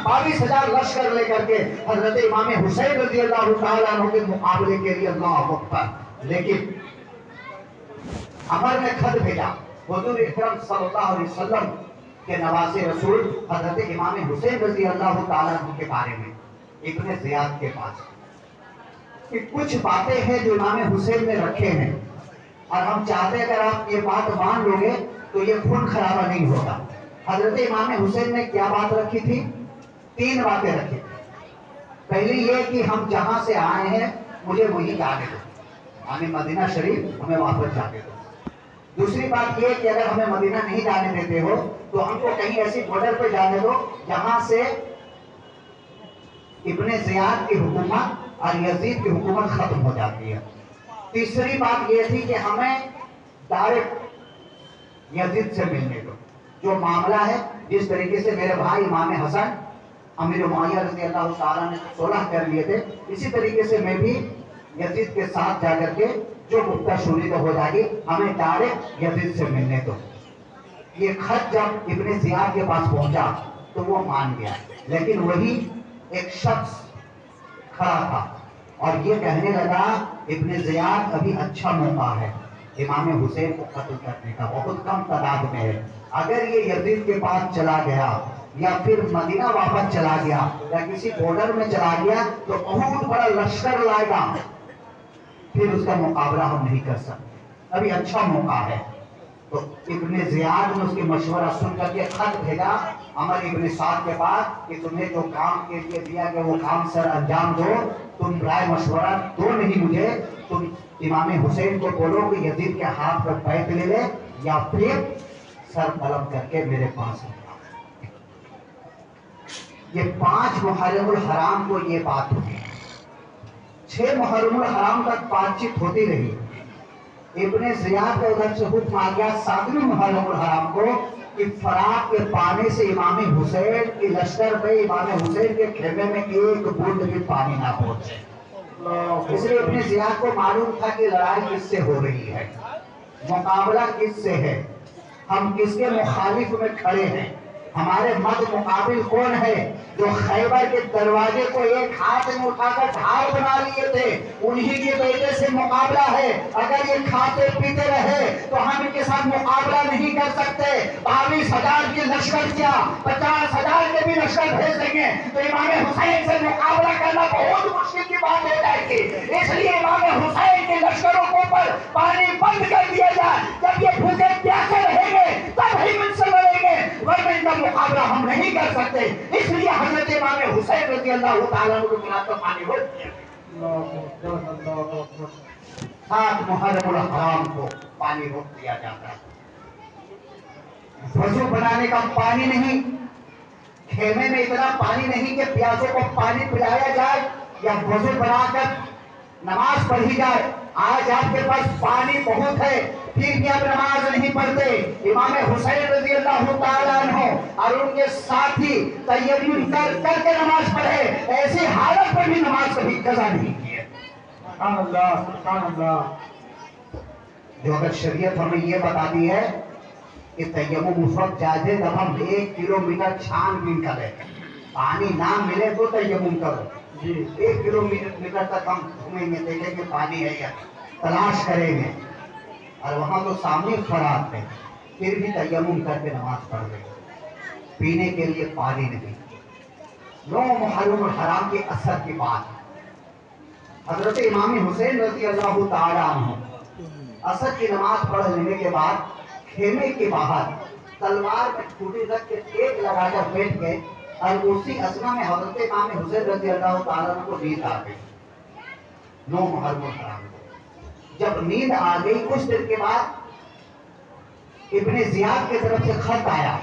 22,000 لشکر لے کر کے حضرت امام حسین رضی اللہ تعالیٰ عنہ کے مقابلے کے لیے اللہ اکبر. لیکن عمر نے خط بھیجا حضور اکرم صلی اللہ علیہ وسلم کے نواسے رسول حضرت امام حسین رضی اللہ تعالیٰ عنہ کے بارے میں ابن زیاد کے پاس کہ کچھ باتیں ہیں جو امام حسین نے رکھے ہیں اور ہم چاہتے ہیں اگر آپ یہ بات مان لو گے تو یہ خون خرابہ نہیں ہوگا. حضرت امام حسین نے کیا بات رکھی تھی؟ 3 باتیں رکھی تھی. پہلی یہ کہ ہم جہاں سے آئے ہیں مجھے وہی جانے دو, ہمیں مدینہ شریف ہمیں واپس جانے دو. دوسری بات یہ کہ اگر ہمیں مدینہ نہیں جانے دیتے ہو تو ہم کو کہیں ایسی بارڈر پہ جانے دو جہاں سے ابن زیاد کی حکومت اور یزید کی حکومت ختم ہو جاتی ہے. تیسری بات یہ تھی کہ ہمیں ڈائریکٹ یزید سے ملنے دو. جو معاملہ ہے جس طریقے سے میرے بھائی امام حسن امیر معاویہ رضی اللہ تعالیٰ نے صلح کر لیے تھے, اسی طریقے سے میں بھی یزید کے ساتھ جا کر کے جو گفتہ شوری تو ہو جائے گی ہمیں ڈائریکٹ یزید سے ملنے دو. یہ خط جب ابن زیاد کے پاس پہنچا تو وہ مان گیا. لیکن وہی ایک شخص کھڑا تھا اور یہ کہنے لگا ابن زیاد ابھی اچھا موقع ہے امام حسین کو قتل کرنے کا, بہت کم تعداد میں ہے. اگر یہ یزید کے پاس چلا گیا یا پھر مدینہ واپس چلا گیا یا کسی بارڈر میں چلا گیا تو بہت بڑا لشکر لائے گا, پھر اس کا مقابلہ ہم نہیں کر سکتے, ابھی اچھا موقع ہے. تو ابن زیاد نے اس کی مشورہ سن کر کے خط بھیجا عمر ابن سعد کے پاس کہ تمہیں جو کام کے لیے دیا کہ وہ کام سر انجام دو, تم رائے مشورہ دو نہیں مجھے, تم امام حسین کو بولو کہ یزید کے ہاتھ پر بیعت لے لے یا پھر سر طلب کر کے میرے پاس آ. یہ 5 محرم الحرام کو یہ بات ہوئی. 6 محرم الحرام تک بات چیت ہوتی رہی. ابن زیاد کا ادھر سے حکم آ گیا 7ویں محرم الحرام کو کہ فرات کے پانی سے امام حسین کی لشکر پہ امام حسین کے خیمے میں ایک بوند بھی پانی نہ پہنچے. اس لیے ابن زیاد کو معلوم تھا کہ لڑائی کس سے ہو رہی ہے, مقابلہ کس سے ہے, ہم کس کے مخالف میں کھڑے ہیں, ہمارے مد مقابل کون ہے. جو خیبر کے دروازے کو ایک ہاتھ میں اٹھا کر ڈھال بنا لیے تھے انہی کے بیٹے سے مقابلہ ہے. اگر یہ کھاتے پیتے رہے تو ہم ان کے ساتھ مقابلہ نہیں کر سکتے. 22,000 کی لشکر کیا 50,000 کے بھی لشکر بھیج دیں گے تو امام حسین سے مقابلہ کرنا بہت مشکل کی بات ہو جائے گی. اس لیے امام حسین کے لشکروں کے اوپر پانی بند کر دیا جائے. جب یہ بھوکے پیاسے رہیں گے تب ہی ان سے لڑیں گے, ورنہ ان کا مقابلہ ہم نہیں کر سکتے. اس لیے حضرت امام حسین رضی اللہ تعالیٰ عنہ کو ملا کر پانی روک دیا. 7 محرم الحرام کو پانی روک دیا جاتا ہے. وضو بنانے کا پانی نہیں, خیمے میں اتنا پانی نہیں کہ پیاسوں کو پانی پلایا جائے یا وضو بنا کر نماز پڑھی جائے. آج آپ کے پاس پانی بہت ہے پھر بھی آپ نماز نہیں پڑھتے. امام حسین رضی اللہ تعالیٰ عنہ اور ان کے ساتھی تیمم کر کے نماز پڑھے, ایسی حالت میں بھی نماز کبھی قضا نہیں کی ہے. سبحان اللہ سبحان اللہ. جو اگر شریعت ہمیں یہ بتاتی ہے کہ تیمم اس وقت جائز ہے جب ہم 1 کلومیٹر چھان بین کریں, پانی نہ ملے تو تیمم کرو. 1 کلومیٹر تک ہم گھومیں گے, دیکھیں گے پانی ہے یا تلاش کریں گے, اور وہاں تو سامنے کھڑا ہے پھر بھی تیمم کر کے نماز پڑھ گئے. پینے کے لیے پانی نہیں. 9 محرم الحرام کے اثر کے بعد حضرت امام حسین رضی اللہ تعالیٰ عنہ عصر کی نماز پڑھ لینے کے بعد خیمے کے باہر تلوار میں ٹوٹی رکھ کے ٹیک لگا کر بیٹھ گئے اور اسی اثنا میں حضرت امام حسین رضی اللہ تعالیٰ عنہ کو نیند آ گئی. 9 محرم الحرام کو جب نیند آ گئی کچھ دیر کے بعد ابن زیاد کی طرف سے خط آیا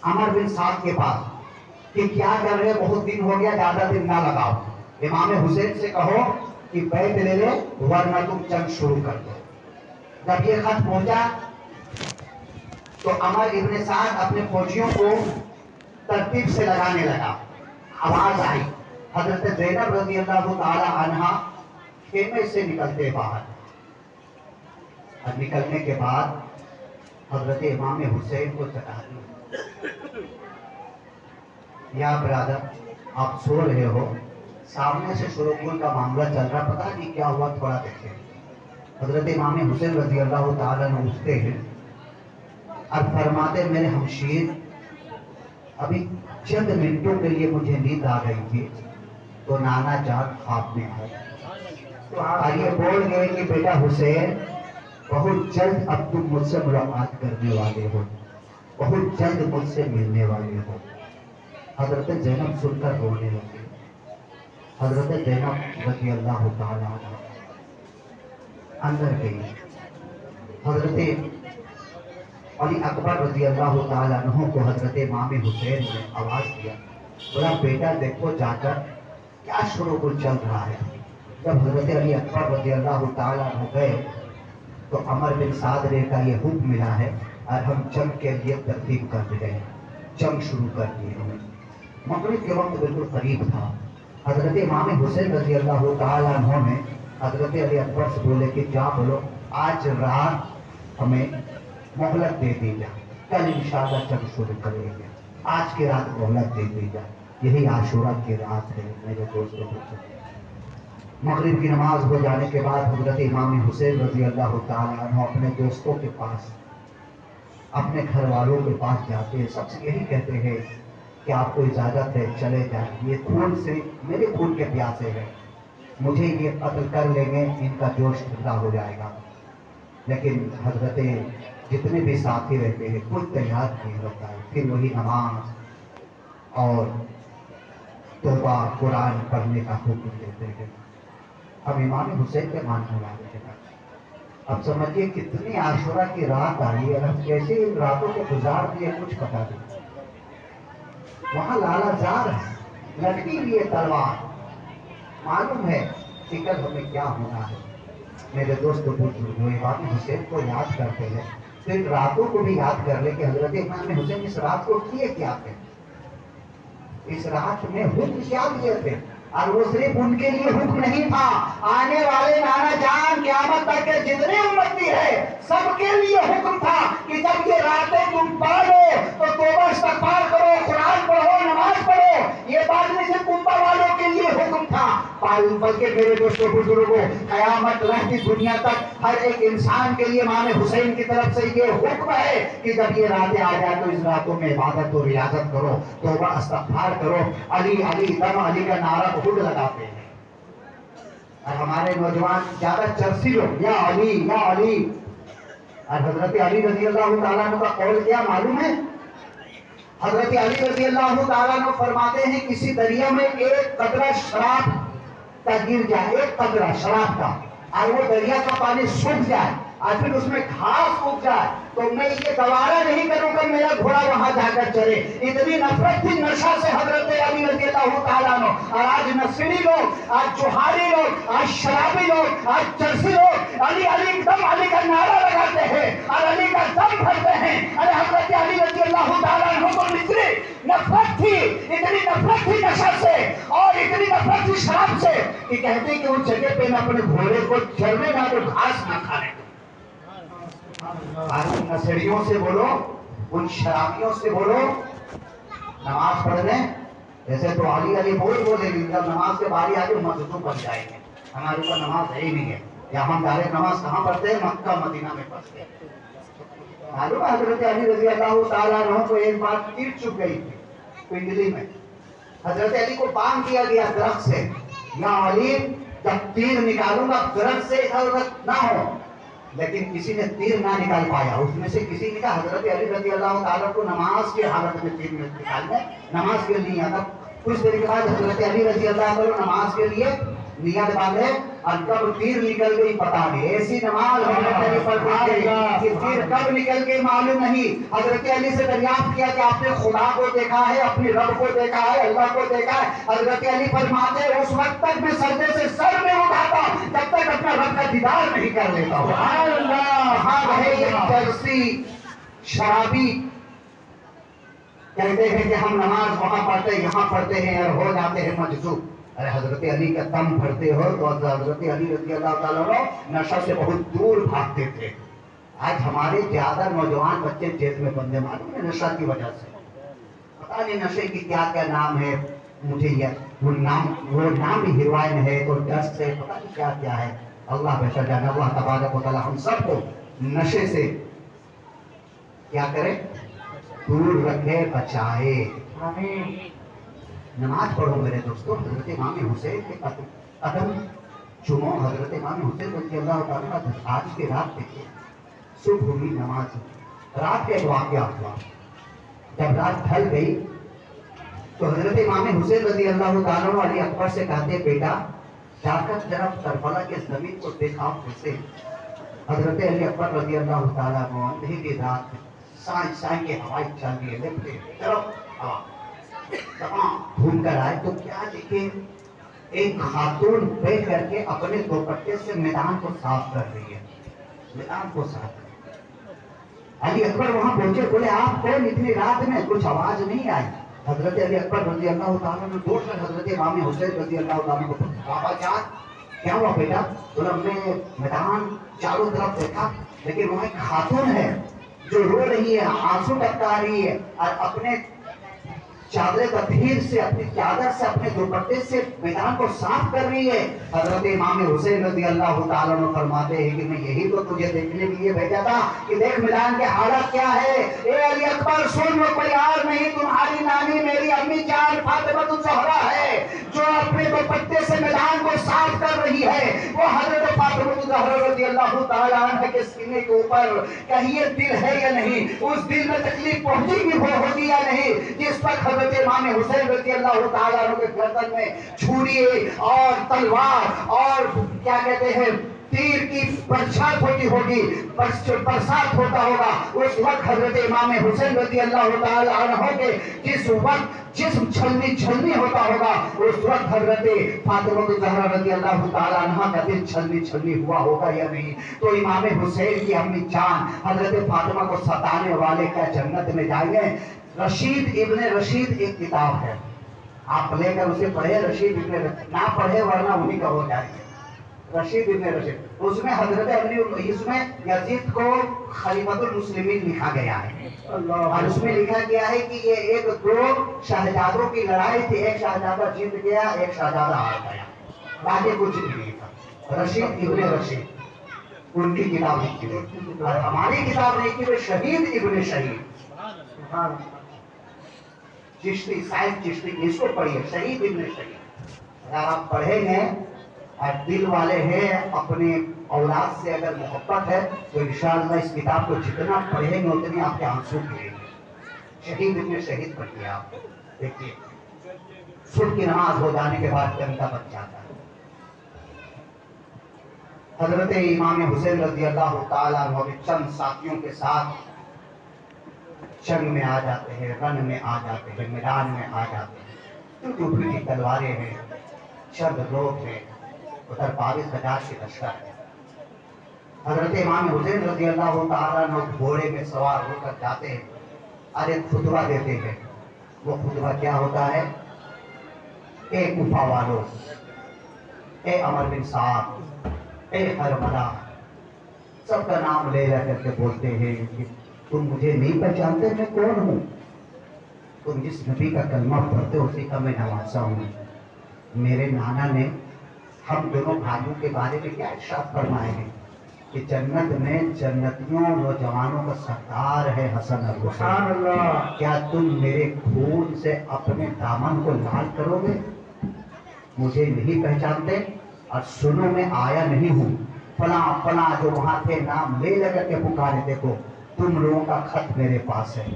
عمر بن سعد کے پاس کہ کیا کر رہے، بہت دن ہو گیا، زیادہ دن نہ لگاؤ، امام حسین سے کہو کہ بیت لے لے ورنہ تم جنگ شروع کر دو. جب یہ خط پہنچا تو عمر ابن سعد اپنے فوجیوں کو ترتیب سے لگانے لگا. آواز آئی، حضرت زینب رضی اللہ تعالی عنہا خیمے سے نکلتے باہر. اور نکلنے کے بعد حضرت امام حسین کو چٹا دیا. یا برادر آپ سو رہے ہو، سامنے سے شروع کا معاملہ چل رہا، پتہ نہیں کیا ہوا، تھوڑا دیکھیں. حضرت امام حسین رضی اللہ تعالیٰ عنہ اٹھتے ہیں اور فرماتے میرے ہمشیر ابھی چند منٹوں کے لیے مجھے نیند آ گئی تھی تو نانا جان خواب میں آئے اور یہ بول گئے کہ بیٹا حسین بہت جلد اب تم مجھ سے ملاقات کرنے والے ہو، بہت جلد مجھ سے ملنے والے ہو. حضرت زینب سن کر رونے لگے. حضرت زینب رضی اللہ تعالیٰ عنہ اندر گئی. حضرت علی اکبر رضی اللہ تعالیٰ عنہ کو حضرت امام حسین نے آواز دیا، بولا بیٹا دیکھو جا کر کیا شروع چل رہا ہے. جب حضرت علی اکبر رضی اللہ تعالیٰ عنہ گئے تو عمر بن سعد نے کا یہ حکم ملا ہے اور ہم جنگ کے لیے ترتیب کر رہے ہیں، جنگ شروع کر دیے ہمیں. مغرب کے وقت بالکل قریب تھا. حضرت امام حسین رضی اللہ تعالیٰ عنہ نے حضرت علی اکبر سے بولے کہ کیا بولو آج رات ہمیں مہلت دے دی جائے، کل انشاءاللہ جنگ شروع کریں گے، آج کی رات مہلت دے دی جائے. یہی عاشورہ کی رات ہے میرے دوستوں. مغرب کی نماز ہو جانے کے بعد حضرت امام حسین رضی اللہ تعالیٰ عنہ اپنے دوستوں کے پاس، اپنے گھر والوں کے پاس جاتے ہیں، سب سے یہی کہتے ہیں کہ آپ کو اجازت ہے چلے جائیں، یہ خون سے میرے خون کے پیاسے ہیں، مجھے یہ قتل کر لیں گے ان کا جوش ٹھنڈا ہو جائے گا. لیکن حضرت جتنے بھی ساتھی رہتے ہیں کچھ تیار نہیں ہوتا ہے. پھر وہی نماز اور توبہ قرآن پڑھنے کا حکم دیتے ہیں. اب امام حسین کے ماننے والے ہیں. اب سمجھیے کتنی عاشورہ کی رات آئی ہے، ہم کیسے ان راتوں کو گزار دیے کچھ پتا نہیں. وہاں لالا زار ہے، لٹکی ہوئی ہے تلوار، معلوم ہے کہ کل ہمیں کیا ہونا ہے. میرے دوست بزرگ امام حسین کو یاد کرتے ہیں تو ان راتوں کو بھی یاد کر لیں کہ حضرت امام حسین اس رات کو کیے کیا تھے، اس رات میں حکم کیا دیے تھے. اور وہ صرف ان کے لیے حکم نہیں تھا، آنے والے نانا جان قیامت تک کے جتنے امتی ہے سب کے لیے حکم تھا کہ جب یہ راتیں تم پڑھو تو توبہ استغفار کرو، قرآن پڑھو، نماز پڑھو. یہ بات نہیں صرف امہ والوں کے لیے حکم تھا بلکہ میرے دوستوں بزرگوں قیامت رہتی دنیا تک ہر ایک انسان کے لیے امام حسین کی طرف سے یہ حکم ہے کہ جب یہ راتیں آ جائے تو اس راتوں میں عبادت و ریاضت کرو، توبہ استغفار کرو. علی علی دم علی کا نعرہ خود لگاتے ہیں. اور ہمارے نوجوان زیادہ چرسی لوگ یا علی یا علی. اور حضرت علی رضی اللہ تعالیٰ عنہ کا قول کیا معلوم ہے؟ حضرت علی رضی اللہ تعالیٰ عنہ فرماتے ہیں کسی دریا میں ایک قطرہ شراب کا گر جائے، ایک قطرہ شراب کا، اور وہ دریا کا پانی سوکھ جائے اور پھر اس میں گھاس اگ جائے تو میں یہ گوارا نہیں کروں گا میرا گھوڑا وہاں جا کر چلے. اتنی نفرت تھی نشہ سے حضرت علی رضی اللہ تعالیٰ عنہ. اور آج نصیری لوگ، آج جوہاری لوگ، آج شرابی لوگ، آج چرسی لوگ علی علی دم علی کا نعرہ لگاتے ہیں اور علی کا دم بھرتے ہیں. ارے حضرت علی رضی اللہ تعالیٰ عنہ کو اتنی نفرت تھی، اتنی نفرت تھی نشہ سے اور اتنی نفرت تھی شراب سے کہ کہتے کہ اس جگہ پہ میں اپنے گھوڑے کو چرنے نہ تو گھاس نہ کھانے. ان نصیریوں سے بولو، ان شرابیوں سے بولو نماز پڑھنے جیسے تو علی علی بولے گی، جب نماز کے باری آگے مسجدوں بن جائیں گے. ہمارے اوپر نماز ہے ہی نہیں ہے، یا ہم ڈائریکٹ نماز کہاں پڑھتے ہیں؟ مکہ مدینہ میں پڑھتے ہیں. معلوم ہے حضرت علی رضی اللہ تعالیٰ عنہ کو ایک بار تیر چپ گئی تھی پنڈلی میں. حضرت علی کو باندھ دیا گیا درخت سے, یا علی جب تیر نکالوں گا درخت سے ادھر نہ ہو, لیکن کسی نے تیر نہ نکال پایا. اس میں سے کسی نے کہا حضرت علی رضی اللہ تعالیٰ کو نماز کی حالت میں تیر نکالنا, نماز کے لیے آتا. کچھ دیر کے بعد حضرت علی رضی اللہ تعالیٰ نماز کے لیے نیت باندھے اور کب تیر نکل گئی پتا نہیں. ایسی نماز حضرت علی پڑھتے تھے کہ تیر کب نکل گئی معلوم نہیں. حضرت علی سے دریافت کیا کہ آپ نے خدا کو دیکھا ہے, اپنی رب کو دیکھا ہے, اللہ کو دیکھا ہے؟ حضرت علی فرماتے اس وقت تک میں سجدے سے سر نہیں اٹھاتا جب تک اپنا رب کا دیدار نہیں کر لیتا ہوں. ہاں ہے ایک چرسی شرابی کہتے ہیں کہ ہم نماز وہاں پڑھتے یہاں پڑھتے ہیں اور ہو جاتے ہیں مجذوب. ارے حضرت علی کا دم بھرتے ہو تو حضرت علی رضی اللہ تعالیٰ عنہ نشہ سے بہت دور بھاگتے تھے. آج ہمارے زیادہ نوجوان بچے جیل میں بندے معلوم ہے نشہ کی وجہ سے. پتا نہیں نشے کی کیا کیا نام ہے, مجھے یہ وہ نام بھی ہیروائن ہے تو ڈسٹ ہے, پتا نہیں کیا کیا ہے. اللہ بہتر جانا. اللہ تبارک و تعالیٰ ہم سب کو نشے سے کیا کرے, دور رکھے, بچائے. آمین. نماز پڑھو میرے دوستو. حضرت امام حسین کے قدم چومو. حضرت امام حسین رضی اللہ تعالیٰ آج کی رات دیکھیے, صبح ہوئی نماز, رات کے ایک واقعہ ہوا. جب رات ڈھل گئی تو حضرت امام حسین رضی اللہ تعالیٰ علی اکبر سے کہتے بیٹا جا کر طرف کربلا کے زمین کو دیکھا کیسے. حضرت علی اکبر رضی اللہ تعالیٰ اندھیری رات سائیں کے ہوائی چل رہی ہے, لپٹے طرف ہوا تمام گھوم کر آئے تو کیا دیکھے, ایک خاتون بیٹھ کر کے اپنے دوپٹے سے میدان کو صاف کر رہی ہے, میدان کو صاف کر رہی ہے. علی اکبر وہاں پہنچے, بولے آپ کون, اتنی رات میں کچھ آواز نہیں آئی. حضرت علی اکبر رضی اللہ تعالیٰ نے دوڑ کر حضرت امام حسین رضی اللہ تعالیٰ کو بابا جان کیا ہوا بیٹا؟ تو ہم نے میدان چاروں طرف دیکھا لیکن وہاں ایک خاتون ہے جو رو رہی ہے, آنسو ٹپکا رہی ہے اور اپنے چادر تطہیر سے, اپنی چادر سے, اپنے دوپٹے سے میدان کو صاف کر رہی ہے. حضرت امام حسین رضی اللہ تعالیٰ عنہ فرماتے ہیں کہ میں یہی تو تجھے دیکھنے کے لیے بھیجا تھا کہ دیکھ میدان کی حالت کیا ہے. اے علی اکبر سن, وہ کوئی اور نہیں تمہاری نانی میری امی جان فاطمہ الزہرا ہے جو اپنے دوپٹے سے میدان کو صاف کر رہی ہے. وہ حضرت فاطمہ الزہرا رضی اللہ تعالیٰ عنہ کے سینے کے اوپر کہیں یہ دل ہے یا نہیں, اس دل میں تکلیف پہنچی بھی ہوگی یا نہیں جس وقت حضرت امام حسین رضی اللہ تعالیٰ عنہ کے گردن میں چھری اور تلوار اور کیا کہتے ہیں تیر کی برسات ہوتی ہوگی, برسات ہوتا ہوگا. اس وقت حضرت امام حسین رضی اللہ تعالیٰ عنہ کے جس وقت جسم چھلنی ہوتا ہوگا اس وقت حضرت فاطمہ الزہرا رضی اللہ تعالیٰ عنہ کا دل چھلنی ہوا ہوگا یا نہیں. تو امام حسین کی امی جان حضرت فاطمہ کو ستانے والے کیا جنت میں جائیں گے. رشید ابن رشید ایک کتاب ہے, آپ لے کر اسے پڑھے. رشید ابن رشید نہ پڑھے ورنہ انہی کا ہو جائے گا. رشید ابن رشید, اس میں حضرت اس میں یزید کو خلیفۃ المسلمین لکھا گیا ہے اور اس میں لکھا گیا ہے کہ یہ ایک دو شہزادوں کی لڑائی تھی, ایک شہزادہ جیت گیا, ایک شہزادہ ہار گیا, باقی کچھ نہیں تھا. رشید ابن رشید ان کی کتاب لکھی ہوئی اور ہماری کتاب لکھی ہوئی شہید ابن شہید چشتی, صاحب چشتی, اس کو پڑھیے شہید ابن شہید. اگر آپ پڑھیں گے اور دل والے ہیں, اپنے اولاد سے اگر محبت ہے تو انشاءاللہ اس کتاب کو جتنا پڑھیں گے اتنی آپ کے آنسو گریں گے. شہید ابن شہید پڑھیے آپ, دیکھیے صبح کی نماز ہو جانے کے بعد جنگا بچ جاتا ہے. حضرت امام حسین رضی اللہ تعالیٰ عنہ چند ساتھیوں کے ساتھ جنگ میں آ جاتے ہیں, رن میں آ جاتے ہیں, میدان میں آ جاتے ہیں. ٹوٹی کی تلواریں ہیں, چند لوگ ہیں, ادھر 22,000 کی لشکر ہے. حضرت امام حسین رضی اللہ تعالیٰ عنہ گھوڑے میں سوار ہو کر جاتے ہیں اور ایک خطبہ دیتے ہیں. وہ خطبہ کیا ہوتا ہے, اے کوفہ والو, اے عمر بن صاحب, اے کربلا, سب کا نام لے کر کے بولتے ہیں کہ تم مجھے نہیں پہچانتے میں کون ہوں, تم جس نبی کا کلمہ پڑھتے ہو اسی کا میں نواسا ہوں. میرے نانا نے ہم دونوں بھائیوں کے بارے میں کیا ارشاد فرمائے ہیں, کہ جنت میں جنتیوں نوجوانوں کا سردار ہے حسن اور سبحان حسین. اللہ. کیا تم میرے خون سے اپنے دامن کو لال کرو گے؟ مجھے نہیں پہچانتے؟ اور سنو میں آیا نہیں ہوں. فلاں فلاں جو وہاں تھے نام لے لے کر کے پکارے. دیکھو تم لوگوں کا خط میرے پاس ہے.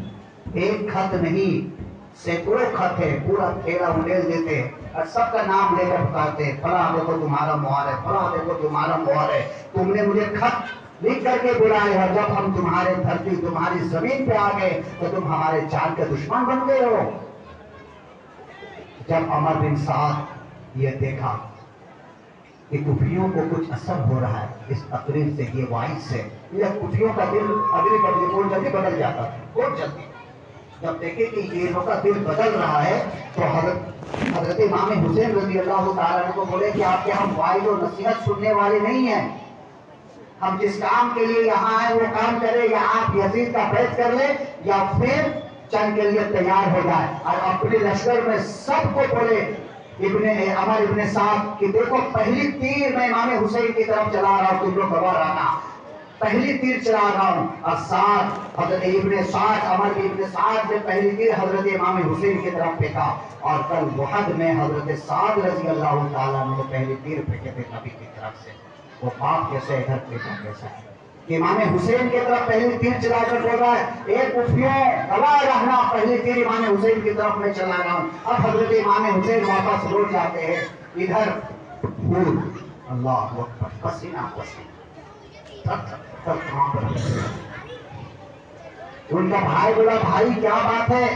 ایک خط نہیں سینکڑوں خط ہے. پورا پھیرا انڈیل دیتے اور سب کا نام لے کر پکارتے. فلاں دیکھو تمہارا مہر ہے، فلاں دیکھو تمہارا مہر ہے. تم نے مجھے خط لکھ کر کے بلائے اور جب ہم تمہارے دھرتی تمہاری زمین پہ آ گئے تو تم ہمارے جان کے دشمن بن گئے ہو. جب عمر بن سعد یہ دیکھا کہ کفریوں کو کچھ اثر ہو رہا ہے اس تقریر سے، یہ وائس سے، یہ کفریوں کا دل اگلی بدلی بہت جلدی بدل جاتا ہے، بہت جلدی. جب دیکھے کہ یہ لوگ کا دل بدل رہا ہے تو حضرت امام حسین رضی اللہ تعالیٰ عنہ کو بولے کہ آپ کے ہم وائد و نصیحت سننے والے نہیں ہیں. ہم جس کام کے لیے یہاں ہیں وہ کام کرے، یا آپ یزید کا بیعت کر لیں یا پھر جنگ کے لیے تیار ہو جائے. اور اپنے لشکر میں سب کو بولے عمر ابن سعد کہ دیکھو پہلی تیر میں امام حسین کی طرف چلا رہا ہوں، تم لوگ خبر رہنا. پہلی تیر چلا رہا ہوں. اور سعد حضرت ابن سعد عمر ابن سعد نے پہلی تیر حضرت امام حسین کی طرف پھینکا. اور کل احد میں حضرت سعد رضی اللہ تعالیٰ نے پہلی تیر پھینکے تھے نبی کی طرف سے. وہ باپ کیسے ادھر پھینکا کیسے کہ امام حسین کی طرف پہلی تیر چلا کر بول رہا ہے اے کفریوں گواہ رہنا، پہلی تیر امام حسین کی طرف میں چلا رہا ہوں. اب حضرت امام حسین واپس لوٹ جاتے ہیں. ادھر خون، اللہ اکبر، پسینہ پسینہ، ان کا بھائی بولا بھائی کیا بات ہے؟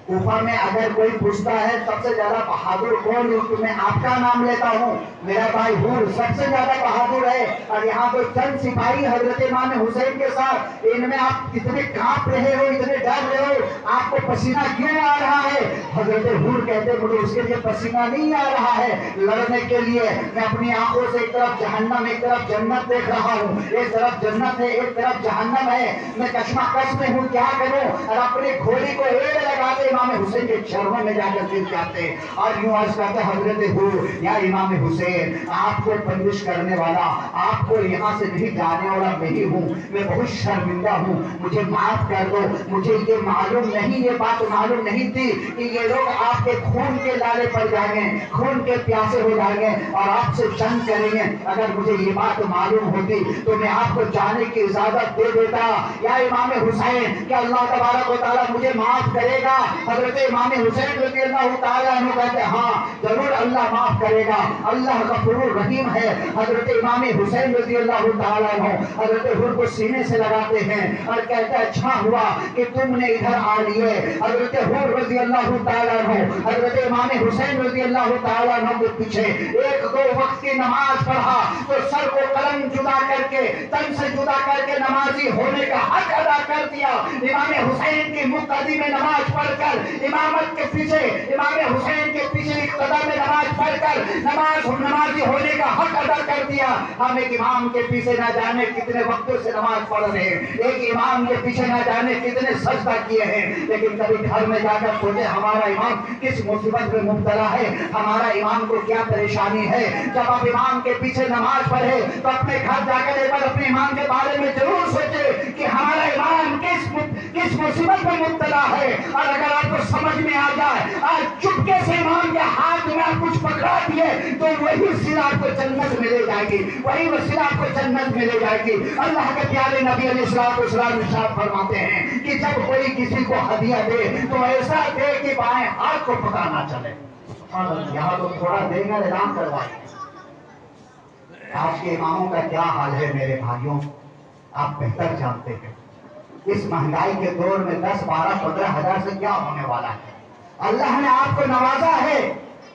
کوفہ میں اگر کوئی پوچھتا ہے سب سے زیادہ بہادر کون ہے تو میں آپ کا نام لیتا ہوں. میرا بھائی حور سب سے زیادہ بہادر ہے. اور یہاں تو چند سپاہی حضرت امام حسین کے ساتھ، ان میں آپ اتنے کانپ رہے ہو، اتنے ڈر رہے ہو، آپ کو پسینہ کیوں آ رہا ہے؟ حضرت حور کہتے مجھے اس کے لیے پسینہ نہیں آ رہا ہے، لڑنے کے لیے میں اپنی آنکھوں سے ایک طرف جہنم ایک طرف جنت دیکھ رہا ہوں. ایک طرف جنت ہے ایک طرف جہنم ہے، میں کشمکش میں ہوں، کیا کروں؟ اور اپنی گھوڑی کو ایڑ لگاتے امام حسین کے چرنوں میں جا کر گر جاتے اور یوں عرض کرتے حضرت حور یا امام حسین آپ کو بندش کرنے والا، آپ کو یہاں سے نہیں جانے والا نہیں ہوں. میں بہت شرمندہ ہوں، مجھے معاف کر دو. مجھے یہ معلوم نہیں، یہ بات معلوم نہیں تھی کہ یہ لوگ آپ کے خون کے لالے پڑ جائیں گے، خون کے پیاسے ہو جائیں گے اور آپ سے جنگ کریں گے. اگر مجھے یہ بات معلوم ہوتی تو میں آپ کو جانے کی اجازت دے دیتا. یا امام حسین کہ اللہ تبارک و تعالیٰ مجھے معاف کرے گا؟ حضرت امام حسین رضی اللہ تعالیٰ عنہ کہتے ہاں ضرور اللہ معاف کرے گا، اللہ غفور الرحیم ہے. حضرت امام حسین رضی اللہ تعالیٰ عنہ حضرت حر کو سینے سے لگاتے ہیں اور کہتے ہیں اچھا ہوا کہ تم نے ادھر آ لیے. حضرت حر رضی اللہ تعالیٰ عنہ حضرت امام حسین رضی اللہ تعالیٰ عنہ کے پیچھے ایک دو وقت کی نماز پڑھا تو سر کو قلم جدا کر کے تن سے جدا کر کے نمازی ہونے کا حق ادا کر دیا. امام حسین کی مقتدی میں نماز پڑھ کر امامت کے پیچھے امام حسین کے پیچھے اقتدا میں نماز پڑھ کر نمازی ہونے کا حق ادا کر دیا. ہم ایک امام کے پیچھے نہ جانے کتنے وقتوں سے نماز پڑھ رہے ہیں، ایک امام کے پیچھے نہ جانے کتنے سجدہ کیے ہیں، لیکن کبھی گھر میں جا کر سوچے ہمارا امام کس مصیبت میں مبتلا ہے، ہمارا امام کو کیا پریشانی ہے. جب آپ امام کے پیچھے نماز پڑھے تو اپنے گھر جا کر ایک بار اپنے امام کے بارے میں ضرور سوچے کہ ہمارا امام کس مصیبت میں مبتلا ہے. اور اگر آپ کو سمجھ میں آ جائے آج چپکے سے امام کے ہاتھ میں آپ کچھ پکڑا دیے تو وہی وسیلہ آپ کو جنت میں لے جائے گی، وہی وسیلہ آپ کو جنت میں لے جائے گی. اللہ کے پیارے نبی علیہ السلام ارشاد فرماتے ہیں کہ جب کوئی کسی کو ہدیہ دے تو ایسا دے کہ بائیں ہاتھ کو پتا نہ چلے. یہاں تو تھوڑا دے گا اعلان کروائیں. آج کے اماموں کا کیا حال ہے میرے بھائیوں، آپ بہتر جانتے ہیں. اس مہنگائی کے دور میں 10 12 15 ہزار سے کیا ہونے والا ہے. اللہ نے آپ کو نوازا ہے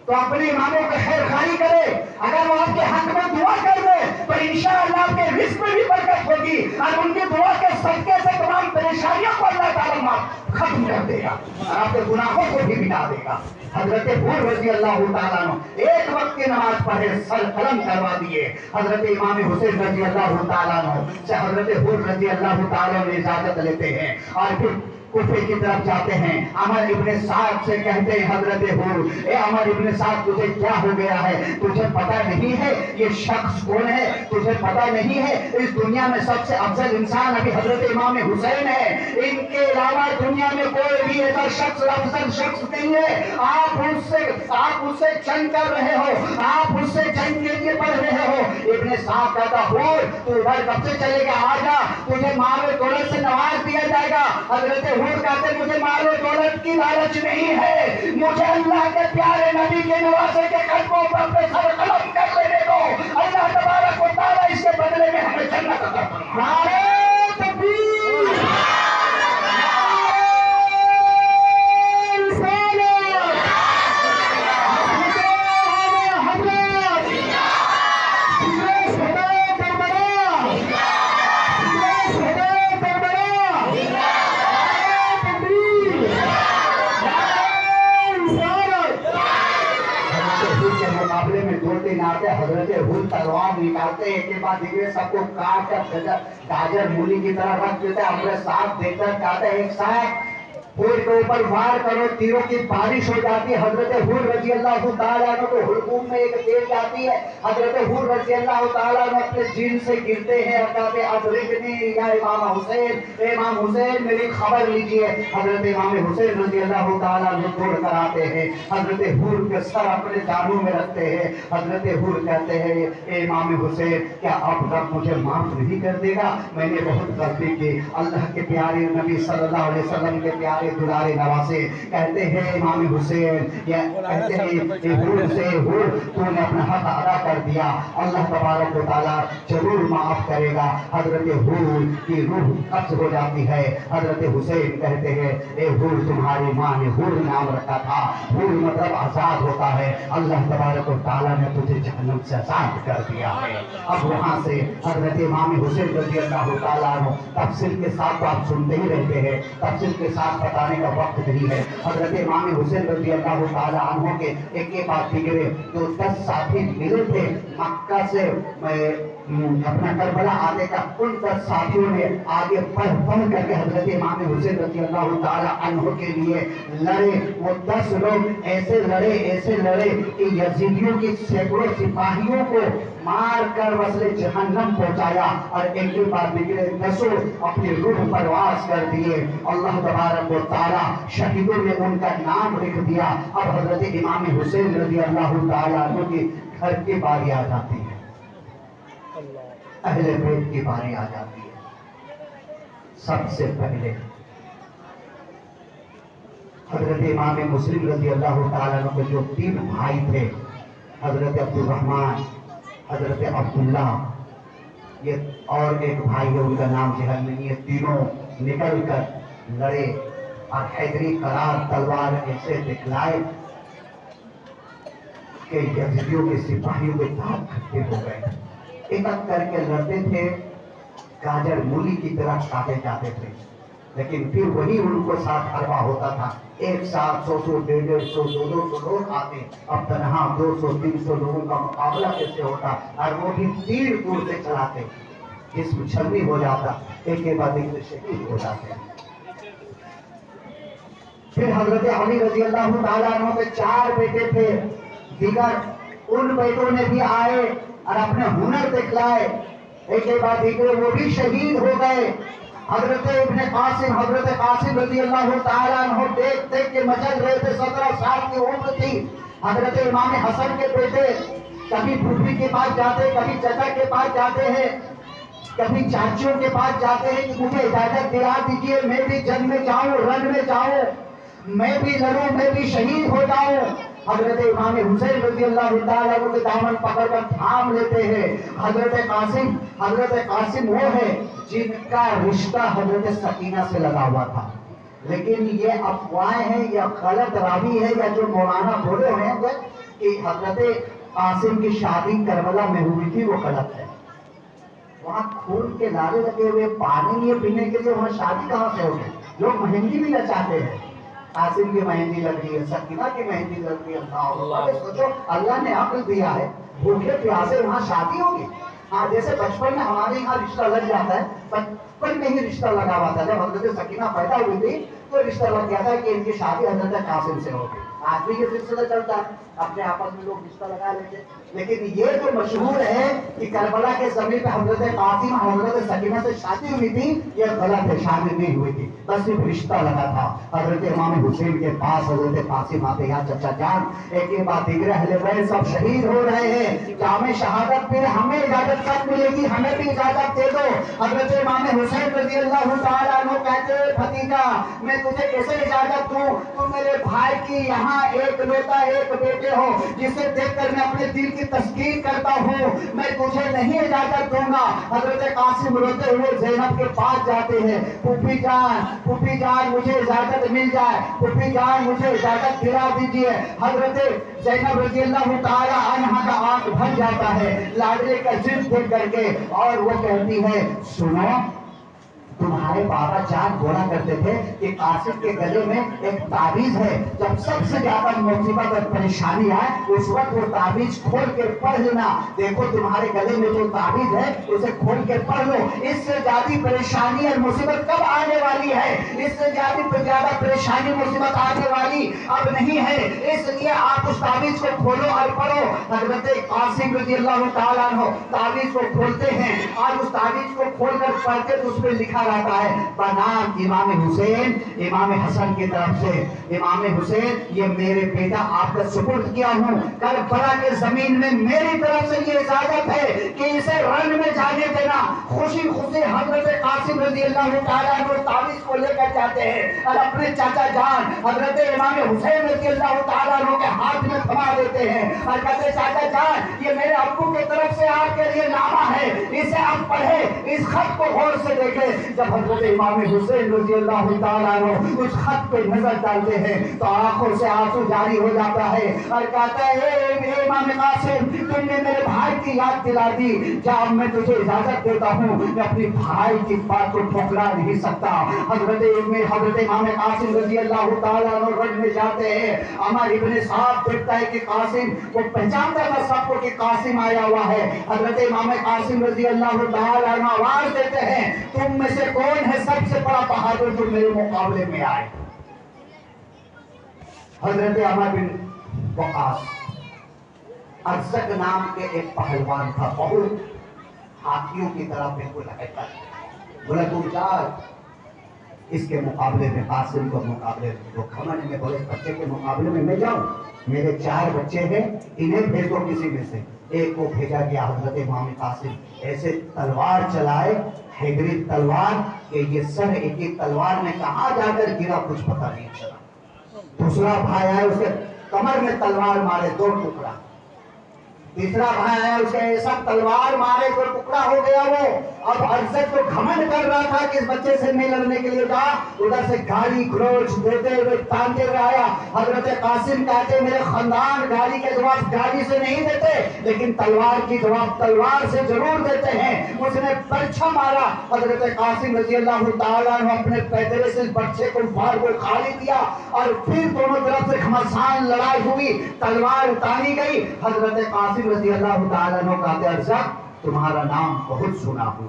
تو اپنے اماموں کا خیر خواہی کرے. اگر وہ آپ کے حق میں دعا کر دے تو انشاءاللہ آپ کے رزق میں بھی برکت ہوگی اور ان کی دعا کے صدقے سے تمام پریشانیوں کو اللہ تعالیٰ ختم کر دے گا اور آپ کے گناہوں کو بھی مٹا دے گا. حضرت حر رضی اللہ تعالیٰ عنہ ایک وقت کی نماز پڑھے سر قلم کروا دیے. حضرت امام حسین رضی اللہ تعالیٰ عنہ سے حضرت حر رضی اللہ تعالیٰ عنہ اجازت لیتے ہیں اور پھر کوفے کی طرف جاتے ہیں. عمر ابن سعد سے کہتے ہیں حضرت حور, اے عمر ابن سعد تجھے کیا ہو گیا ہے؟ تجھے پتہ نہیں ہے یہ شخص کون ہے؟ تجھے پتہ نہیں ہے اس دنیا میں سب سے افضل انسان ابھی حضرت امام حسین ہے. ان کے علاوہ دنیا میں کوئی بھی ایسا شخص افضل شخص نہیں ہے. آپ اس سے جنگ کر رہے ہو, آپ اس سے جنگ کے لیے پڑھ رہے ہو. ابن صاحب کہتا حور تو ادھر کب سے چلے گا, آ جا, تجھے مال و دولت سے نواز دیا جائے گا. حضرت حور کہتے مجھے مال و دولت کی لالچ نہیں ہے, مجھے اللہ کے پیارے نبی کے نواسے کے قدموں پر اپنے سر قلم کر لینے دو. اللہ تبارک و تعالیٰ اس کے بدلے میں ہمیں جنت عطا فرمائے. نعرہ تکبیر, حضرت حور تلوار نکالتے ایک کے بعد دیکھے سب کو کاٹ کر گاجر مولی کی طرح رکھ دیتے ہیں. اپنے ساتھ دیکھ کر کہتے ہیں ایک ساتھ حور کے اوپر وار کرو, تیروں کی بارش ہو جاتی ہے. حضرت حور رضی اللہ تعالیٰ عنہ کو حلقوم میں ایک تیر جاتی ہے. حضرت حور رضی اللہ تعالیٰ عنہ اپنے جین سے گرتے ہیں اور کہتے ہیں ادرکنی یا امام حسین, اے امام حسین میری خبر لیجئے. حضرت امام حسین رضی اللہ تعالیٰ عنہ دوڑ کر آتے ہیں, حضرت حور کے سر اپنے جانوں میں رکھتے ہیں. حضرت حور کہتے ہیں اے امام حسین کیا اب رب مجھے معاف نہیں کر دے گا؟ میں نے بہت غلطی کی. اللہ کے پیارے نبی صلی اللہ علیہ وسلم کے پیارے دلارے نواسے کہتے ہیں امام حسین, یا کہتے ہیں حور سے حور تو نے اپنا حق ادا کر دیا, اللہ تبارک و تعالیٰ ضرور معاف کرے گا. حضرت حور کی روح قبض ہو جاتی ہے. حضرت حسین کہتے ہیں اے حور تمہاری ماں نے حور نام رکھا تھا, حور مطلب آزاد ہوتا ہے. اللہ تبارک و تعالیٰ نے تجھے جہنم سے آزاد کر دیا ہے. اب وہاں سے حضرت امام حسین رضی اللہ تعالیٰ عنہ تفصیل کے ساتھ تو آپ سنتے ہی رہتے ہیں, تفصیل کے ساتھ بتانے کا وقت نہیں ہے. حضرت امام حسین رضی اللہ تعالیٰ عنہ کے ایک کے بعد دیگرے جو 10 ساتھی ملے تھے مکہ سے اپنا کربلا آنے کا, ان 10 ساتھیوں نے آگے بڑھ کر کے حضرت امام حسین رضی اللہ تعالیٰ عنہ کے لیے لڑے. وہ 10 لوگ ایسے لڑے کہ یزیدیوں کی سینکڑوں سپاہیوں کو مار کر وصل جہنم پہنچایا, اور ایک کے بعد دیگرے 10 اپنی روح پرواز کر دیے. اللہ تبارک و تعالیٰ شہیدوں نے ان کا نام لکھ دیا. اب حضرت امام حسین رضی اللہ تعالیٰ عنہ کی گھر کی باری آ جاتی ہے, اہل بیت کی باری آ جاتی ہے. سب سے پہلے حضرت امام مسلم رضی اللہ تعالیٰ عنہ کے جو 3 بھائی تھے, حضرت عبد الرحمن, حضرت عبداللہ, یہ اور ایک بھائی ہے ان کا نام ذہن نہیں ہے, تینوں نکل کر لڑے اور حیدری قرار تلوار ایسے دکھلائے کہ یزیدیوں کے سپاہیوں کے دانت کھٹے ہو گئے. ایک ایک کر کے لڑتے تھے, گاجر مولی کی طرح کاٹے جاتے تھے, لیکن پھر وہی ان کو ساتھ حربہ ہوتا تھا. ایک ساتھ 100 150 200 لوگ آتے, اب تنہا 200 300 لوگوں کا مقابلہ کیسے ہوتا, اور وہ بھی تیر دور سے چلاتے, جسم چھلنی ہو جاتا, ایک کے بعد ایک شہید ہو جاتے. پھر حضرت علی رضی اللہ تعالیٰ عنہ کے 4 بیٹے تھے, دیگر ان بیٹوں نے بھی آئے اور اپنے ہنر دکھلائے, ایک کے بعد دیگر وہ بھی شہید ہو گئے. حضرت ابن قاسم, حضرت قاسم رضی اللہ تعالیٰ عنہ دیکھ دیکھ کے مچل رہے تھے, 17 سال کی عمر تھی. حضرت امام حسن کے بیٹے کبھی پھوپھی کے پاس جاتے, کبھی چچا کے پاس جاتے ہیں, کبھی چاچیوں کے پاس جاتے ہیں کہ مجھے اجازت دلا دیجیے, میں بھی جنگ میں جاؤں, رن میں جاؤں, میں بھی لڑوں, میں بھی شہید ہو جاؤں. حضرت امام حسین رضی اللہ تعالیٰ عنہ کے دامن پکڑ کر تھام لیتے ہیں. حضرت قاسم وہ ہے جن کا رشتہ حضرت سکینہ سے لگا ہوا تھا, لیکن یہ افواہیں ہیں یا غلط راوی ہے یا جو مولانا بولے ہوئے ہیں کہ حضرت قاسم کی شادی کربلا میں ہوئی تھی, وہ غلط ہے. وہاں خون کے لارے لگے ہوئے, پانی نہیں پینے کے لیے, وہاں شادی کہاں سے ہوگی؟ لوگ مہندی بھی نچاتے ہیں, قاسم کی مہندی لگ رہی ہے, سکینہ کی مہندی لگ رہی ہے. اللہ سوچو, اللہ نے عقل دیا ہے, بھوکے پیاسے وہاں شادی ہوگی. ہاں جیسے بچپن میں ہمارے یہاں رشتہ لگ جاتا ہے, बचपन में ही रिश्ता लगा हुआ था। जब हजरत सकीना पैदा हुई थी तो रिश्ता लग गया था कि इनकी शादी हजरत कासिम से होगी। आज भी ये सिलसिला चलता है, अपने आपस में लोग रिश्ता लगा लेते। लेकिन ये जो मशहूर है कि करबला के जमीन पे हजरत कासिम हजरत सकीना से शादी हुई थी, ये गलत है, शादी नहीं हुई थी, बस सिर्फ रिश्ता लगा था। हजरत इमाम हुसैन के पास हजरत कासिम आते, या चचा जान एक के बाद दीगर अहले बैत सब शहीद हो रहे हैं, जामे शहादत पे हमें इजाजत कब मिलेगी, हमें भी इजाजत दे दो। हजरत इमाम हुसैन रजी अल्लाह तआला अन्हु कहते, भतीजा मैं तुझे कैसे इजाजत दूं, तुम मेरे भाई की यहाँ एक लौता एक बेटे हो, जिसे देखकर मैं अपने दिल की तस्कीन करता हूँ, मैं तुझे नहीं इजाजत दूंगा। हजरत कासिम रोते हुए ज़ैनब के पास जाते हैं, फूफी जान मुझे इजाजत मिल जाए, फूफी जान मुझे इजाजत दिला दीजिए। हजरत ज़ैनब रज़ी अल्लाह तआला अन्हा का आंख भर जाता है लाडले का जिद देख करके, और वो कहती है सुनो, तुम्हारे बाबा जान बोला करते थे कि कासिम के गले में एक ताबीज है, जब सबसे ज्यादा मुसीबत और परेशानी आए उस वक्त वो ताबीज खोल के पढ़ लेना। देखो तुम्हारे गले में जो ताबीज है उसे खोल के पढ़ लो, इससे ज्यादा परेशानी और मुसीबत कब आने वाली है, इससे ज्यादा परेशानी मुसीबत आने वाली अब नहीं है, इसलिए आप उस ताबीज को खोलो और पढ़ो। हजरत कासिम रज़ी अल्लाह तआला अन्हु ताबीज को खोलते हैं और उस ताबीज को खोलकर पढ़ते तो उसमें लिखा रहता है बनाम इमाम हुसैन, इमाम हसन की तरफ से, इमाम हुसैन ये मेरे बेटा आपका सुपुर्द किया हूँ, करबला के जमीन में मेरी तरफ से ये इजाजत है कि इसे रन में जाने देना। खुशी खुशी हजरत कासिम रज़ी अल्लाह तआला अन्हु ताबीज को लेकर जाते हैं और अपने चाचा जान हजरत इमाम हुसैन रज़ी अल्लाह तआला अन्हु के हाथ में थमा देते हैं और कहते चाचा जान ये मेरे अब्बू की तरफ से आपके लिए नामा है, इसे आप पढ़े, इस खत को गौर से देखें। जब हजरत इमाम हुसैन रज़ी अल्लाह तआला अन्हु उस खत पे नजर डालते हैं तो आंखों से आंसू जारी हो जाता है और कहता है इमाम कासिम तुमने मेरे भाई की याद दिला दी, जब मैं तुझे इजाजत देता हूँ, मैं अपनी भाई की बात को ठुकरा नहीं सकता। हजरत इमाम कासिम रज़ी अल्लाह तआला अन्हु रन में जाते हैं। अमर इब्ने साहब देखता है कि कासिम, वो पहचानता था सबको कि कासिम आया हुआ है। हजरत इमाम कासिम रज़ी अल्लाह तआला अन्हु आवाज देते हैं तुम में से कौन है सबसे बड़ा बहादुर जो मेरे मुकाबले में आए। हजरत अमर बिन वकास अरसक नाम के एक पहलवान था, बहुत हाथियों की तरह बिल्कुल हटकर, बोला तुम जा इसके मुकाबले में, कासिम को मुकाबले में, वो घमंड में बोले बच्चे के मुकाबले में मैं जाऊं, मेरे 4 बच्चे हैं, इन्हें भेज दो किसी में से। एक को भेजा गया हजरत इमाम कासिम, ऐसे तलवार चलाए, हैदरी तलवार कि ये सर एक तलवार में कहां जाकर गिरा कुछ पता नहीं चला। दूसरा भाई आया उसके कमर में तलवार मारे 2 टुकड़ा, तीसरा भाई आया उसे ऐसा तलवार मारे तो टुकड़ा हो गया वो। अब अरसद तो घमंड कर रहा था कि इस बच्चे से नहीं लड़ने के लिए कहा, उधर से गाली गलौज देते हुए तानते हुए आया। हजरत कासिम कहते मेरे खानदान गाली के जवाब गाली से नहीं देते, लेकिन तलवार की जवाब तलवार से जरूर देते हैं। उसने बर्छा मारा, हजरत कासिम रज़ी अल्लाह तआला अन्हु अपने पैदरे से बच्चे को बाहर को खाली दिया और फिर दोनों तरफ से घमासान लड़ाई हुई, तलवार उतारी गई। हजरत कासिम रज़ी अल्लाह तआला अन्हु कहते अरसद तुम्हारा नाम बहुत सुना हूं,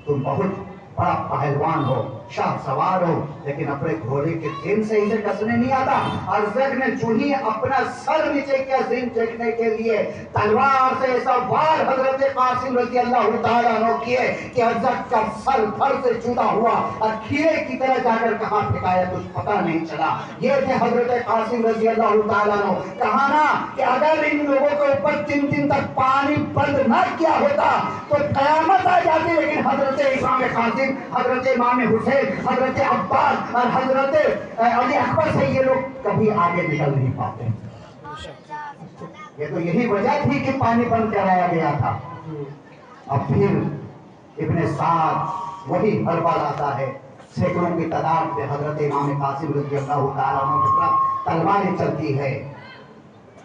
तुम बहुत बड़ा पहलवान हो, शाह सवार हो, लेकिन अपने घोड़े के सीन से इसे कसने नहीं आता। अरसद ने जो ही अपना सर नीचे किया सीन चेकने के लिए, तलवार से ऐसा वार हजरत कासिम रज़ी अल्लाह तआला अन्हु किए कि अरसद का सर फर से जुदा हुआ और खीरे की तरह जाकर कहां फेंकाया कुछ पता नहीं चला। ये थे हजरत कासिम रज़ी अल्लाह तआला अन्हु। कहा ना कि अगर इन लोगों के ऊपर 3 दिन तक पानी बंद न किया होता तो कयामत आ जाती, लेकिन हजरत इमाम कासिम, हजरत इमाम हुसैन, हजरत अब्बास और हजरत अली अकबर से ये लोग कभी आगे निकल नहीं पाते। ये तो यही वजह थी कि पानी बंद कराया गया था। अब फिर इब्ने साद वही हरबल आता है, सैकड़ों की तादाद में हजरत इमाम कासिम रज़ी अल्लाह तआला अन्हु की तरफ तलवारें चलती है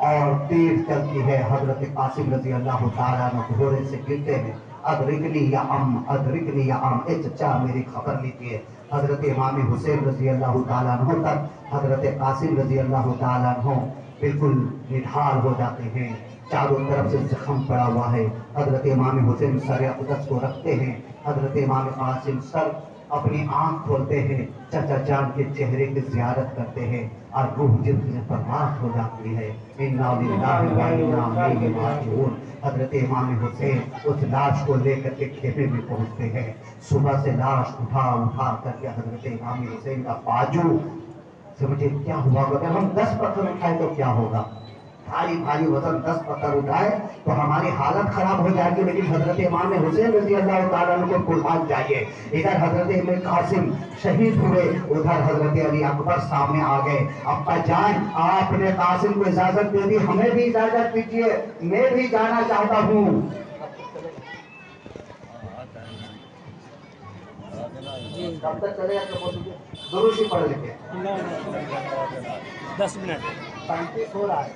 और तीर चलती है। हजरत कासिम रज़ी अल्लाह तआला अन्हु घोड़े से गिरते हैं, अदरिकनी या अम, ए चचा मेरी खबर लीजिए। हजरत इमाम हुसैन रज़ी अल्लाह तआला अन्हु तक हजरत कासिम रज़ी अल्लाह तआला अन्हु बिल्कुल निढाल हो जाते हैं, चारों तरफ से जख्म पड़ा हुआ है। हजरत इमाम हुसैन सर अक़दस को रखते हैं। हजरत इमाम कासिम सर अपनी आंख खोलते हैं, चाचा जान के चेहरे की ज़ियारत करते हैं और रूह जिस्म से बर्बाद हो जाती है। इन्ना लिल्लाहि व इन्ना इलैहि राजिऊन। हजरत इमाम हुसैन उस लाश को लेकर के खेमे में पहुंचते हैं। सुबह से लाश उठा उठा करके हजरत इमाम हुसैन का बाजू, समझे क्या हुआ, अगर हम 10 पत्थर उठाए तो क्या होगा, भारी भारी वजन 10 पत्थर उठाए तो हमारी हालत खराब हो जाएगी। लेकिन हजरत इमाम हुसैन रज़ी अल्लाह ताला अन्हु को कुर्बान चाहिए। इधर हजरत इमाम कासिम शहीद हुए, उधर हजरत अली अकबर सामने आ गए। अब्बा जान आपने कासिम को इजाजत दे दी, हमें भी इजाजत दीजिए, मैं भी जाना चाहता हूँ। कब तक चले दुरूद ही पढ़ लिखे 10 मिनट 35 हो रहा है,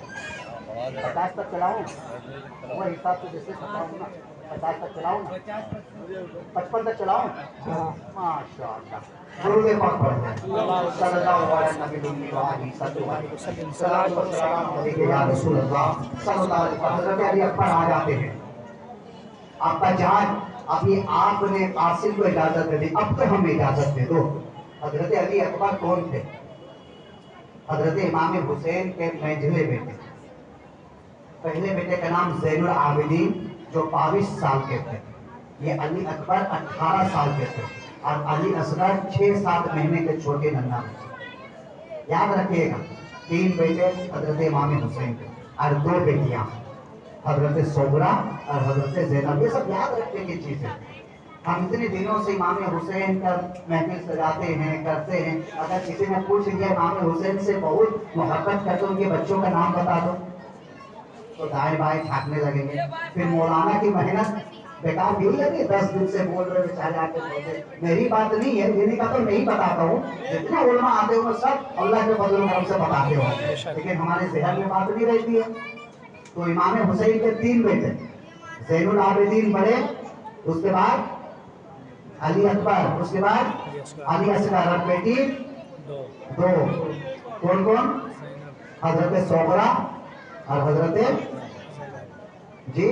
50 तक चलाऊं, वो हिसाब से जैसे बताऊं ना, 50 तक चलाऊं ना, 55 तक चलाऊं। माशाअल्लाह दुरूद पाक पढ़ते हैं। सल्लल्लाहु अलैहि वसल्लम या रसूल अल्लाह सल्लल्लाहु अलैहि वसल्लम। हज़रत अली अकबर आ जाते हैं। अब्बा जान अभी आपने कासिम को इजाजत दे दी, अब तो हमें इजाजत दे दो। हजरत अली अकबर कौन थे? हजरत इमाम हुसैन के मंझले बेटे। पहले बेटे का नाम ज़ैनुल आबिदीन जो 22 साल के थे, ये अली अकबर 18 साल के थे और अली असगर 6-7 महीने के छोटे नन्हा थे। याद रखिएगा 3 बेटे हजरत इमाम हुसैन के और 2 बेटियां हजरत सोगरा और हजरत ज़ैनब। ये सब याद रखने की चीज़ है। हम इतने दिनों से इमाम हुसैन का महफिल सजाते हैं, करते हैं। अगर किसी ने पूछ लिया इमाम हुसैन से बहुत मोहब्बत करते उनके बच्चों का नाम बता दो, तो दाएं बाएं झाँकने लगेंगे। फिर मौलाना की मेहनत बेकार भी लगी, 10 दिन से बोल रहे बेचारे आके बोलते। मेरी बात नहीं है, मेरी बात तो नहीं बताता हूँ, जितने उलमा आते हो सब अल्लाह के फजल करम से बताते हो, लेकिन हमारे जहन में बात नहीं रहती है। तो इमाम हुसैन के 3 बेटे, ज़ैनुल आबिदीन बड़े, उसके बाद अली अकबर, उसके बाद अली असगर और बेटी 2। कौन कौन? हजरत सोगरा और हजरत जी,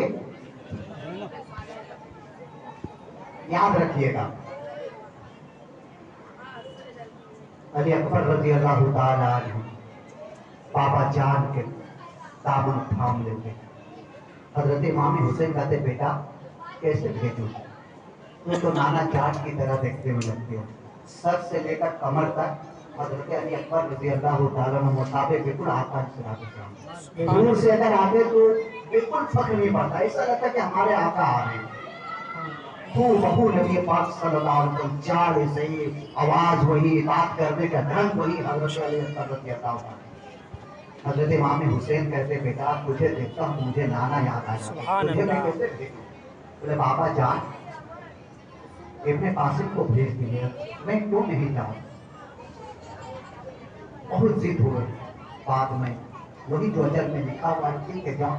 याद रखिएगा। अली अकबर रज़ी अल्लाह ताला अन्हु बाबा जान के दामन थाम लेते। हजरत इमाम हुसैन कहते बेटा कैसे भेजूं, तो नाना जाट की तरह देखते हुए लगते हो। सर से लेकर कमर तक हजरत अली अकबर रज़ी अल्लाह ताला अन्हु मुताबिक बिल्कुल आका से दूर से अगर आते तो बिल्कुल फर्क नहीं पड़ता, ऐसा लगता कि हमारे आका आ रहे हैं। बहु नबी पाक सल्लल्लाहु अलैहि वसल्लम, चाल सही, आवाज वही, बात करने का ढंग वही, हजरत अली अकबर रज़ी अल्लाह ताला। हजरत इमाम हुसैन कहते बेटा तुझे देखता हूँ मुझे नाना याद आ जाता, तुझे मैं कैसे भेजूं? बोले बाबा जान इब्ने कासिम को भेज दिए, मैं क्यों नहीं जाऊं? बहुत जिद हुए, बाद में वही जो अजल में लिखा हुआ है ठीक है जाओ,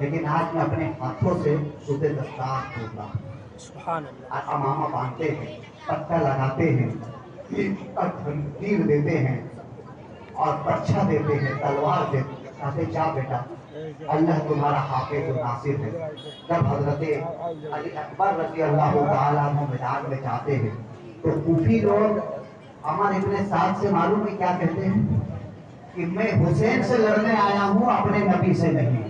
लेकिन आज मैं अपने हाथों से उसे दस्तार दूंगा और अमामा बांधते हैं, पत्ता लगाते हैं, तीर देते हैं और बच्चा देते हैं, तलवार देते हैं, कहते जा बेटा अल्लाह तुम्हारा हाफिज और नासिर है। जब हजरत अली अकबर रज़ी अल्लाह ताला अन्हु मैदान में जाते हैं तो कूफी लोग अमर इब्ने साद से मालूम है क्या कहते हैं कि मैं हुसैन से लड़ने आया हूँ अपने नबी से नहीं,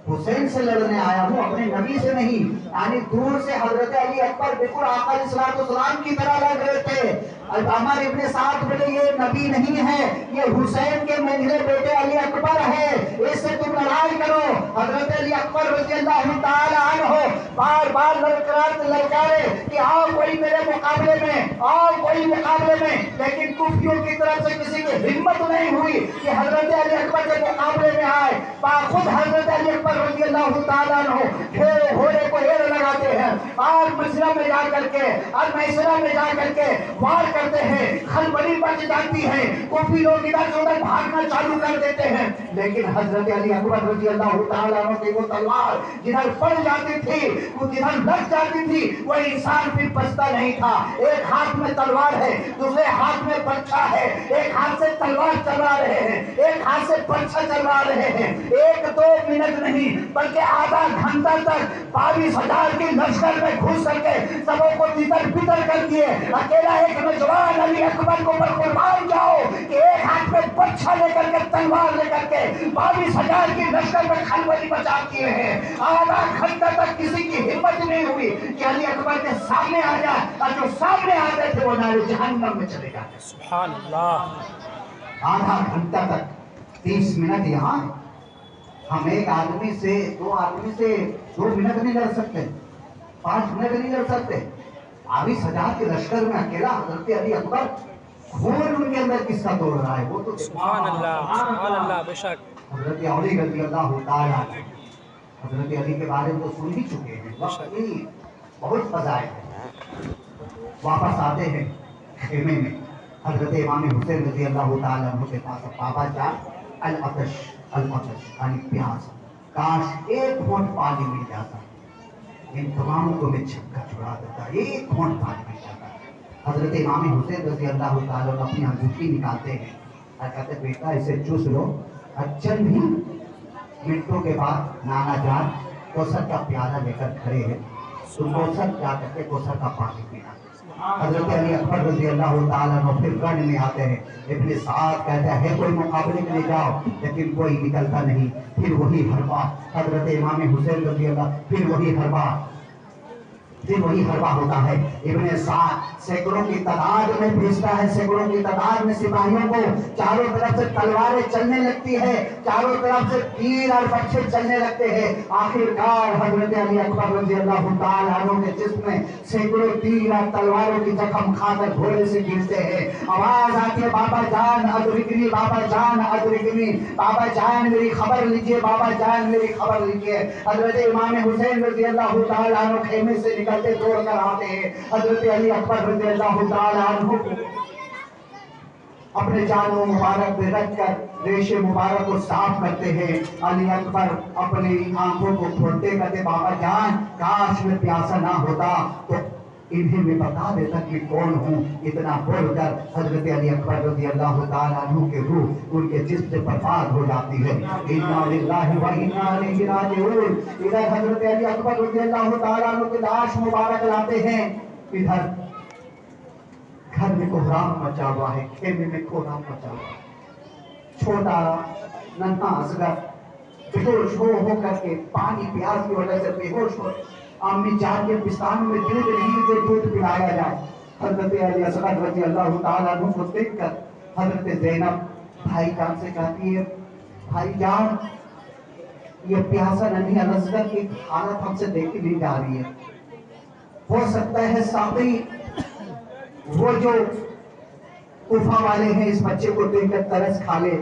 हुसैन से लड़ने आया हूँ अपने नबी से नहीं। यानी दूर से हजरत अली अकबर बिल्कुल आका अलैहिस्सलाम की तरह लग रहे थे। अमर इब्ने साद बोले ये नबी नहीं है, ये हुसैन के मंझले बेटे अली अकबर है, इससे तुम लड़ाई करो। हजरत अली अकबर रज़ी अल्लाह ताला अन्हु बार बार ललकारे कि आओ कोई मेरे मुकाबले में, आओ कोई मुकाबले में, लेकिन कुफियों की तरफ से किसी की हिम्मत नहीं हुई कि हजरत अली अकबर के मुकाबले में आए। खुद हजरत अली अकबर اکبر رضی اللہ تعالیٰ عنہ گھوڑے کو ایڑ لگاتے ہیں اور مسجد میں جا کر کے اور میسرہ میں جا کر کے وار کرتے ہیں، خلبلی بچ جاتی ہے، کوفی لوگ ادھر سے ادھر بھاگنا چالو کر دیتے ہیں، لیکن حضرت علی اکبر رضی اللہ تعالیٰ عنہ کی وہ تلوار جدھر پڑ جاتی تھی، وہ جدھر لگ جاتی تھی، وہ انسان پھر بچتا نہیں تھا۔ ایک ہاتھ میں تلوار ہے، دوسرے ہاتھ میں پرچھا ہے، ایک ہاتھ سے تلوار چلا رہے ہیں، ایک ہاتھ سے پرچھا چلا رہے ہیں، ایک دو منٹ نہیں بلکہ آدھا گھنٹہ تک 22,000 کی لشکر میں گھس کر کے سبوں کو تتر بتر کر دیے۔ اکیلا ایک نوجوان علی اکبر کو پر قربان جاؤ کہ ایک ہاتھ میں پرچھا لے کر کے تلوار لے کر کے 22,000 کی لشکر میں خلبلی بچا کیے ہیں۔ آدھا گھنٹہ تک کسی کی ہمت نہیں ہوئی کہ علی اکبر کے سامنے آ جائے، اور جو سامنے آتے تھے وہ نارے جہنم میں چلے جاتے۔ سبحان اللہ۔ آدھا گھنٹہ تک 30 منٹ یہاں ہم ایک آدمی سے دو آدمی سے 2 منٹ نہیں لڑ سکتے، 5 منٹ نہیں لڑ سکتے۔ 22,000 کے لشکر میں اکیلا حضرت علی اکبر خون ان کے اندر کس کا توڑ رہا ہے وہ تو سبحان اللہ، سبحان اللہ، بے شک۔ حضرت علی رضی اللہ تعالیٰ عنہ، حضرت علی کے بارے میں تو سن ہی چکے ہیں، وقت نہیں بہت فضائل ہے۔ واپس آتے ہیں خیمے میں، حضرت امام حسین رضی اللہ تعالیٰ عنہ کے پاس بابا جان العطش یعنی پیاس، کاش ایک گھونٹ پانی مل جاتا، ان تماموں کو میں چھکا چھڑا دیتا، ایک گھونٹ پانی مل جاتا۔ حضرت امام حسین رضی اللہ تعالیٰ عنہ اپنی انگوٹھی نکالتے ہیں اور کہتے ہیں بیٹا اسے چوس لو، اور چند ہی منٹوں کے بعد نانا جان کوثر کا پیالہ لے کر کھڑے ہیں، تو کوثر جا کر کے کوثر کا پانی پینا۔ حضرت علی اکبر رضی اللہ تعالیٰ عنہ پھر رن میں آتے ہیں، ابن سعد کہتا ہے کوئی مقابلے کے لیے جاؤ، لیکن کوئی نکلتا نہیں، پھر وہی حربہ، حضرت امام حسین رضی اللہ، پھر وہی حربہ ہوتا ہے۔ ابن سعد سینکڑوں کی تعداد میں بھیجتا ہے، سینکڑوں کی تعداد میں سپاہیوں کو، چاروں طرف سے تلواریں چلنے لگتی ہے، چاروں طرف سے تیر اور بچے چلنے لگتے ہیں۔ آخر کار حضرت علی اکبر رضی اللہ تعالیٰ عنہ کے جسم میں سینکڑوں تیر اور تلواروں کی زخم کھا کر گھوڑے سے گرتے ہیں۔ آواز آتی ہے بابا جان ادرکنی، بابا جان ادرکنی، بابا جان میری خبر لیجئے، بابا جان میری خبر لیجئے۔ حضرت امام حسین رضی اللہ تعالیٰ عنہ خیمے سے نکلتے دوڑ کر آتے ہیں، حضرت علی اکبر رضی اللہ تعالیٰ عنہ اپنے جانوں مبارک میں رکھ کر ریش مبارک کو صاف کرتے ہیں۔ علی اکبر اپنی آنکھوں کو کھولتے کہتے بابا جان کاش میں پیاسا نہ ہوتا تو انہیں میں بتا دیتا کہ کون ہوں۔ اتنا بول کر حضرت علی اکبر رضی اللہ تعالیٰ عنہ کے روح ان کے جسم سے برباد ہو جاتی ہے۔ انا للہ و انا الیہ راجعون۔ ادھر حضرت علی اکبر رضی اللہ تعالیٰ عنہ کی لاش مبارک لاتے ہیں، ادھر گھر میں کوہرام مچا ہوا ہے، خیمے میں کوہرام مچا ہوا ہے۔ چھوٹا ننھا اصغر بے ہوش ہو کر کے پانی پیاس کی وجہ سے بے ہوش ہو، امی جان کے پستان میں دودھ نہیں کہ دودھ پلایا جائے۔ حضرت علی اصغر رضی اللہ تعالیٰ عنہ کو دیکھ کر حضرت زینب بھائی جان سے کہتی ہے بھائی جان یہ پیاسا ننھی اصغر کی حالت ہم سے دیکھی نہیں جا رہی ہے، ہو سکتا ہے ساتھی وہ جو کوفہ والے ہیں اس بچے کو دیکھ کر ترس کھا لے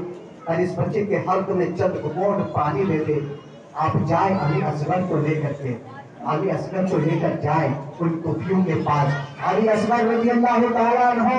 اور اس بچے کے حلق میں چند گھونٹ پانی دے دے۔ آپ جائیں علی اصغر کو لے کر کے، علی اصغر کو لے کر جائیں ان کوفیوں کے پاس۔ علی اصغر رضی اللہ تعالیٰ عنہ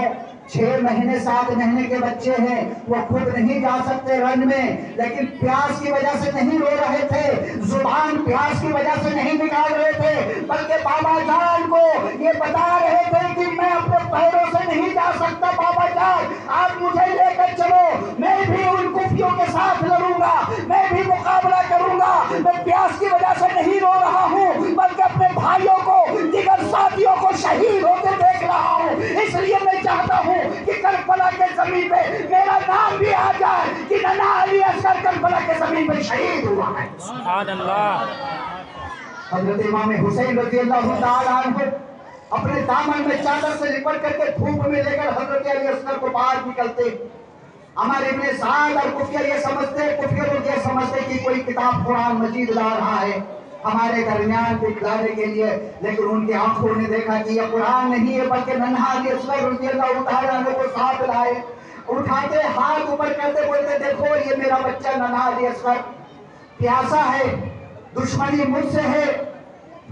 6 مہینے 7 مہینے کے بچے ہیں، وہ خود نہیں جا سکتے رن میں، لیکن پیاس کی وجہ سے نہیں رو رہے تھے، زبان پیاس کی وجہ سے نہیں نکال رہے تھے، بلکہ بابا جان کو یہ بتا رہے تھے کہ میں اپنے پیروں سے نہیں جا سکتا، بابا جان آپ مجھے لے کر چلو، میں بھی ان کوفیوں کے ساتھ لڑوں گا، میں بھی مقابلہ کروں گا، میں پیاس کی وجہ سے نہیں رو رہا ہوں بلکہ اپنے بھائیوں کو، دیگر ساتھیوں کو شہید ہوتے دیکھ رہا ہوں، اس لیے میں چاہتا ہوں کہ کربلا کے زمین پہ میرا نام بھی آ جائے کہ ننھا علی اصغر کربلا کے زمین پہ شہید ہوا ہے۔ سبحان اللہ۔ حضرت امام حسین رضی اللہ تعالیٰ عنہ اپنے دامن میں چادر سے لپٹ کر کے دھوپ میں لے کر حضرت علی اصغر کو باہر نکلتے۔ ہمارے ابن سعد اور کفیہ یہ سمجھتے کہ کوئی کتاب قرآن مجید لا رہا ہے ہمارے درمیان دکھلانے کے لیے، لیکن ان کی آنکھوں نے دیکھا کہ یہ قرآن نہیں ہے بلکہ ننھا علی اصغر رضی اللہ تعالیٰ عنہ کو ساتھ لائے۔ اٹھاتے ہاتھ اوپر کرتے بولتے دیکھو یہ میرا بچہ ننھا علی اصغر پیاسا ہے، दुश्मनी मुझसे है,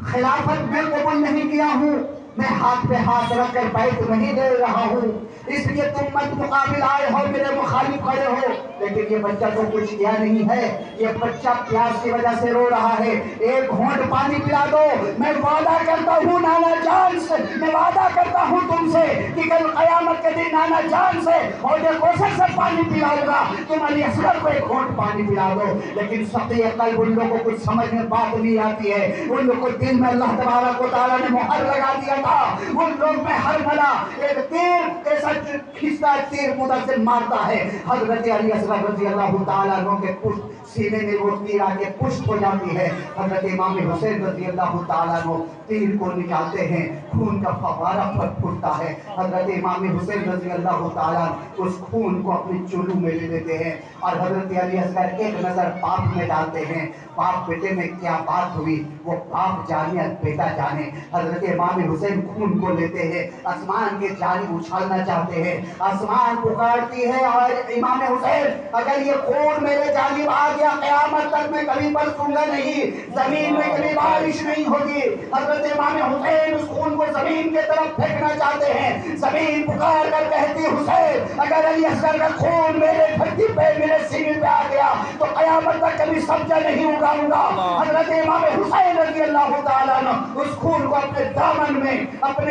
खिलाफत में कबूल नहीं किया हूँ, मैं हाथ पे हाथ रख कर बैठ नहीं दे रहा हूँ, इसलिए तुम मत मुकाबिल आए हो, मेरे मुखालिफ खड़े हो। लेकिन ये बच्चा तो कुछ किया नहीं है, ये बच्चा प्यास की वजह से रो रहा है, एक घोंट पानी पिला दो। मैं वादा करता हूँ नाना जान से, मैं वादा करता हूँ तुमसे कि कल कयामत के दिन नाना जान से और ये कोशिश से पानी पिलाऊंगा, तुम अली असगर को एक घोंट पानी पिला दो। लेकिन सत्य अकल उन लोगों को कुछ समझ में बात नहीं आती है, उन लोगों को दिल में अल्लाह तबारक व तआला ने मुहर लगा दिया था, उन लोग में हर भला एक तीर ऐसा खिंचता तीर मुदर से मारता है। हजरत अली असगर रजी अल्लाह तआला अन्हु के पुष्ट सीने में वो तीर आके पुष्ट हो जाती है। हजरत इमाम हुसैन रजी अल्लाह तआला अन्हु तीर को निकालते हैं, खून का फव्वारा फूटता है। हजरत इमाम हुसैन रजी अल्लाह तआला उस खून को अपने चुल्लू में ले लेते हैं और हजरत अली असगर एक नजर बाप में डालते हैं, बाप बेटे में क्या बात हुई वो बाप जाने और बेटा जाने। हजरत इमाम हुसैन खून को लेते हैं, आसमान के जानिब उछालना चाहते हैं, आसमान पुकारती है और इमाम हुसैन अगर ये खून मेरे जानिब आ गया क़यामत तक मैं कभी बरसूंगा नहीं, जमीन में कभी बारिश नहीं होगी। हजरत इमाम हुसैन उस खून को जमीन के तरफ फेंकना चाहते हैं, जमीन पुकार कर कहती हुसैन अगर अली असगर का खून मेरे धरती पे मेरे सीने पे आ गया तो क़यामत तक कभी सब्जा नहीं उगाऊंगा। हजरत इमाम हुसैन रज़ी अल्लाह तआला अन्हु उस खून को अपने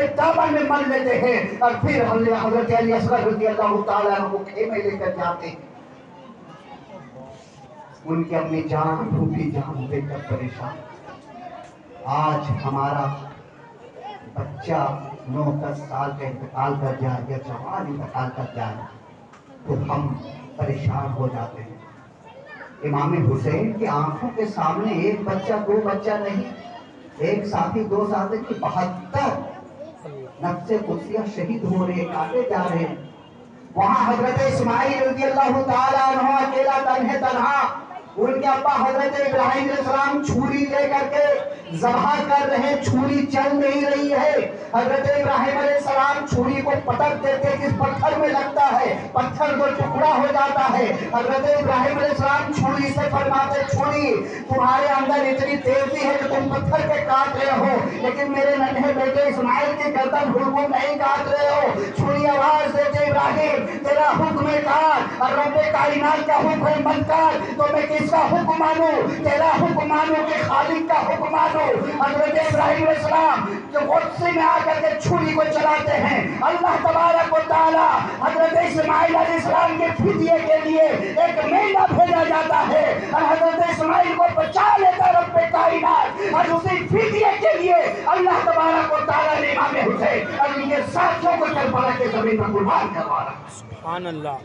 दामन में मल लेते हैं और फिर हजरत अली असगर रज़ी अल्लाह तआला अन्हु को खेमे लेकर जाते हैं। उनकी अपनी जान रूपी जान देकर परेशान। आज हमारा बच्चा 9-10 साल का इंतकाल कर जाए या जवान इंतकाल कर जाए तो हम परेशान हो जाते हैं। इमाम हुसैन की आंखों के सामने एक बच्चा दो बच्चा नहीं, एक साथी दो साथी की 72 नफ्से कुदसिया शहीद हो रहे, काटे जा रहे हैं। वहां हजरत इस्माइल रज़ी अल्लाह तआला अन्हु अकेला तन्हा, उनके अब्बा हजरत इब्राहिम अलैहिस्सलाम छुरी लेकर के ज़बह कर रहे, छुरी चल नहीं रही है। हजरत इब्राहिम अलैहिस्सलाम छुरी को पटक देते, जिस पत्थर में लगता है पत्थर को टुकड़ा हो जाता है। हजरत इब्राहिम अलैहिस्सलाम छुरी से फरमाते छुरी तुम्हारे अंदर इतनी तेजी है कि तुम पत्थर के काट रहे हो, लेकिन मेरे नन्हे बेटे इस्माइल की गर्दन हुलगुम नहीं काट रहे हो। छुरी आवाज देते इब्राहिम तेरा हुक्म है काट, और रब्बे कायनात का हुक्म है मत काट, तो मैं किसका हुक्म मानूं? तेरा हुक्म मानूं कि खालिक का हुक्म मानूं? हजरत इब्राहिम अलैहिस्सलाम जो गुस्से में आकर के छुरी को चलाते हैं, अल्लाह तबारक व तआला हजरत इस्माइल अलैहिस्सलाम के फिदिये के लिए एक मेंढा भेजा जाता है और हजरत इस्माइल को बचा लेता रब्बे कायनात, और उसी फिदिये के लिए अल्लाह तबारक व तआला ने इमाम हुसैन और उनके साथियों को करबला के जमीन पर कुर्बान करवाया। सुभान अल्लाह।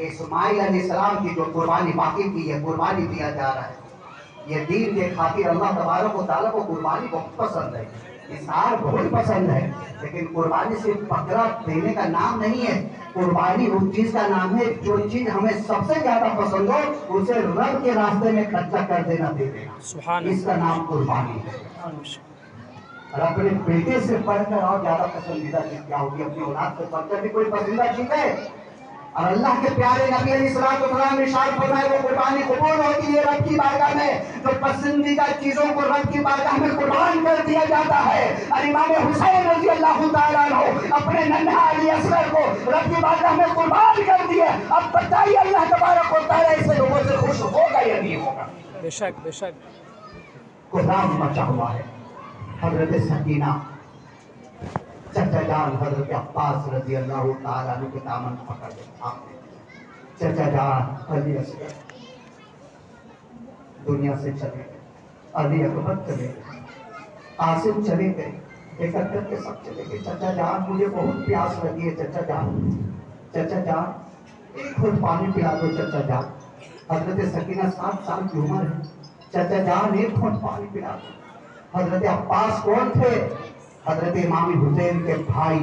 इस्माइल अलैहिस्सलाम की जो कुर्बानी बाकी की है, कुर्बानी दिया जा रहा है, ये दीन के खातिर अल्लाह तबारक व तआला को कुर्बानी बहुत पसंद है, इसार बहुत पसंद है। लेकिन कुर्बानी सिर्फ बकरा देने का नाम नहीं है, कुर्बानी उस चीज का नाम है जो चीज हमें सबसे ज्यादा पसंद हो उसे रब के रास्ते में खर्चा कर देना, दे देना, इसका नाम कुर्बानी है। और अपने बेटे से बढ़कर और ज्यादा पसंदीदा चीज क्या होगी? अपनी औलाद से बढ़कर भी कोई पसंदीदा चीज है? और अल्लाह के प्यारे नबी अलैहिस्सलाम ने इरशाद फरमाया वो कुर्बानी कबूल होती है रब की बारगाह में, जो पसंदीदा चीजों को रब की बारगाह में कुर्बान कर दिया जाता है। और इमाम हुसैन रज़ी अल्लाह तआला अन्हु अपने नन्हा अली असगर को रब की बारगाह में कुर्बान कर दिया। अब बताइए अल्लाह तबारक व तआला ऐसे लोगों से खुश होगा या नहीं होगा? बेशक बेशक। कुरान मचा हुआ है। हजरत सकीना चचा जान हजरत अब्बास रज़ी अल्लाह तआला अन्हु के दामन पकड़ के आपने चचा जान अली असगर दुनिया से चले गए, अली अकबर चले गए, कासिम चले गए, एकत्र के सब चले गए। चचा जान मुझे बहुत प्यास लगी है, चचा जान एक घूंट पानी पिला दो चचा जान। हजरत सकीना 7 साल की उम्र है, चचा जान एक घूंट पानी पिला दो। हजरत अब्बास कौन थे? हजरत इमाम हुसैन के भाई।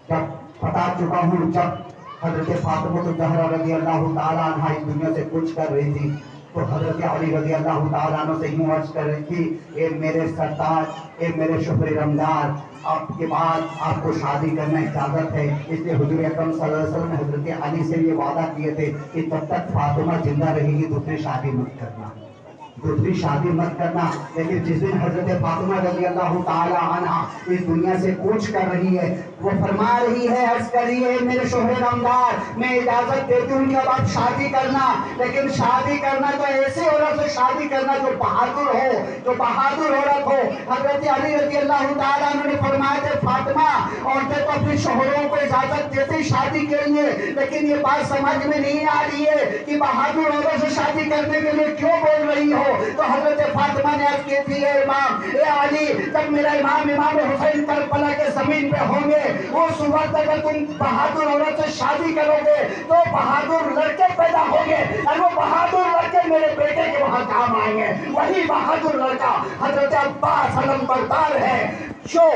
जब बता चुका हूँ, जब हजरत फातिमा ज़हरा रज़ी अल्लाह तआला अन्हा इस दुनिया से कुछ कर रही थी तो हजरत अली रज़ी अल्लाह तआला अन्हु से यूं अर्ज कर रही थी, ए मेरे सरताज, ए मेरे शुक्र रमदार, आपके बाद आपको शादी करना इजाजत है। इसलिए हुजूर अकरम सल्लल्लाहु अलैहि वसल्लम ने हजरत अली से ये वादा किए थे कि जब तक फातिमा जिंदा रहेगी दूसरी शादी मत करना। दूसरी शादी मत करना। लेकिन जिस दिन हजरत फातिमा रजी अल्लाह ताला अन्हा इस दुनिया से कूच कर रही है, वो फरमा रही है, अर्ज कर रही है, मेरे शोहरे नामदार, मैं इजाजत देती हूँ कि अब आप शादी करना, लेकिन शादी करना तो ऐसी औरत से शादी करना जो बहादुर हो, जो बहादुर औरत हो। हजरत अली रजी अल्लाह ताला अन्हु ने फरमाया थे, फातिमा, औरतें तो अपने शोहरों को इजाजत देती शादी के लिए, लेकिन ये बात समझ में नहीं आ रही है कि बहादुर औरत से शादी करने के लिए क्यों बोल रही हो। तो हजरत फातिमा ने अर्ज की थी, इमाम ए अली, जब मेरा इमाम हुसैन करबला के जमीन पे होंगे, उस वक्त अगर तुम बहादुर औरत से शादी करोगे तो बहादुर लड़के पैदा होंगे, और वो बहादुर लड़के मेरे बेटे के वहां काम आएंगे। वही बहादुर लड़का हजरत अब्बास अलम बरदार है, जो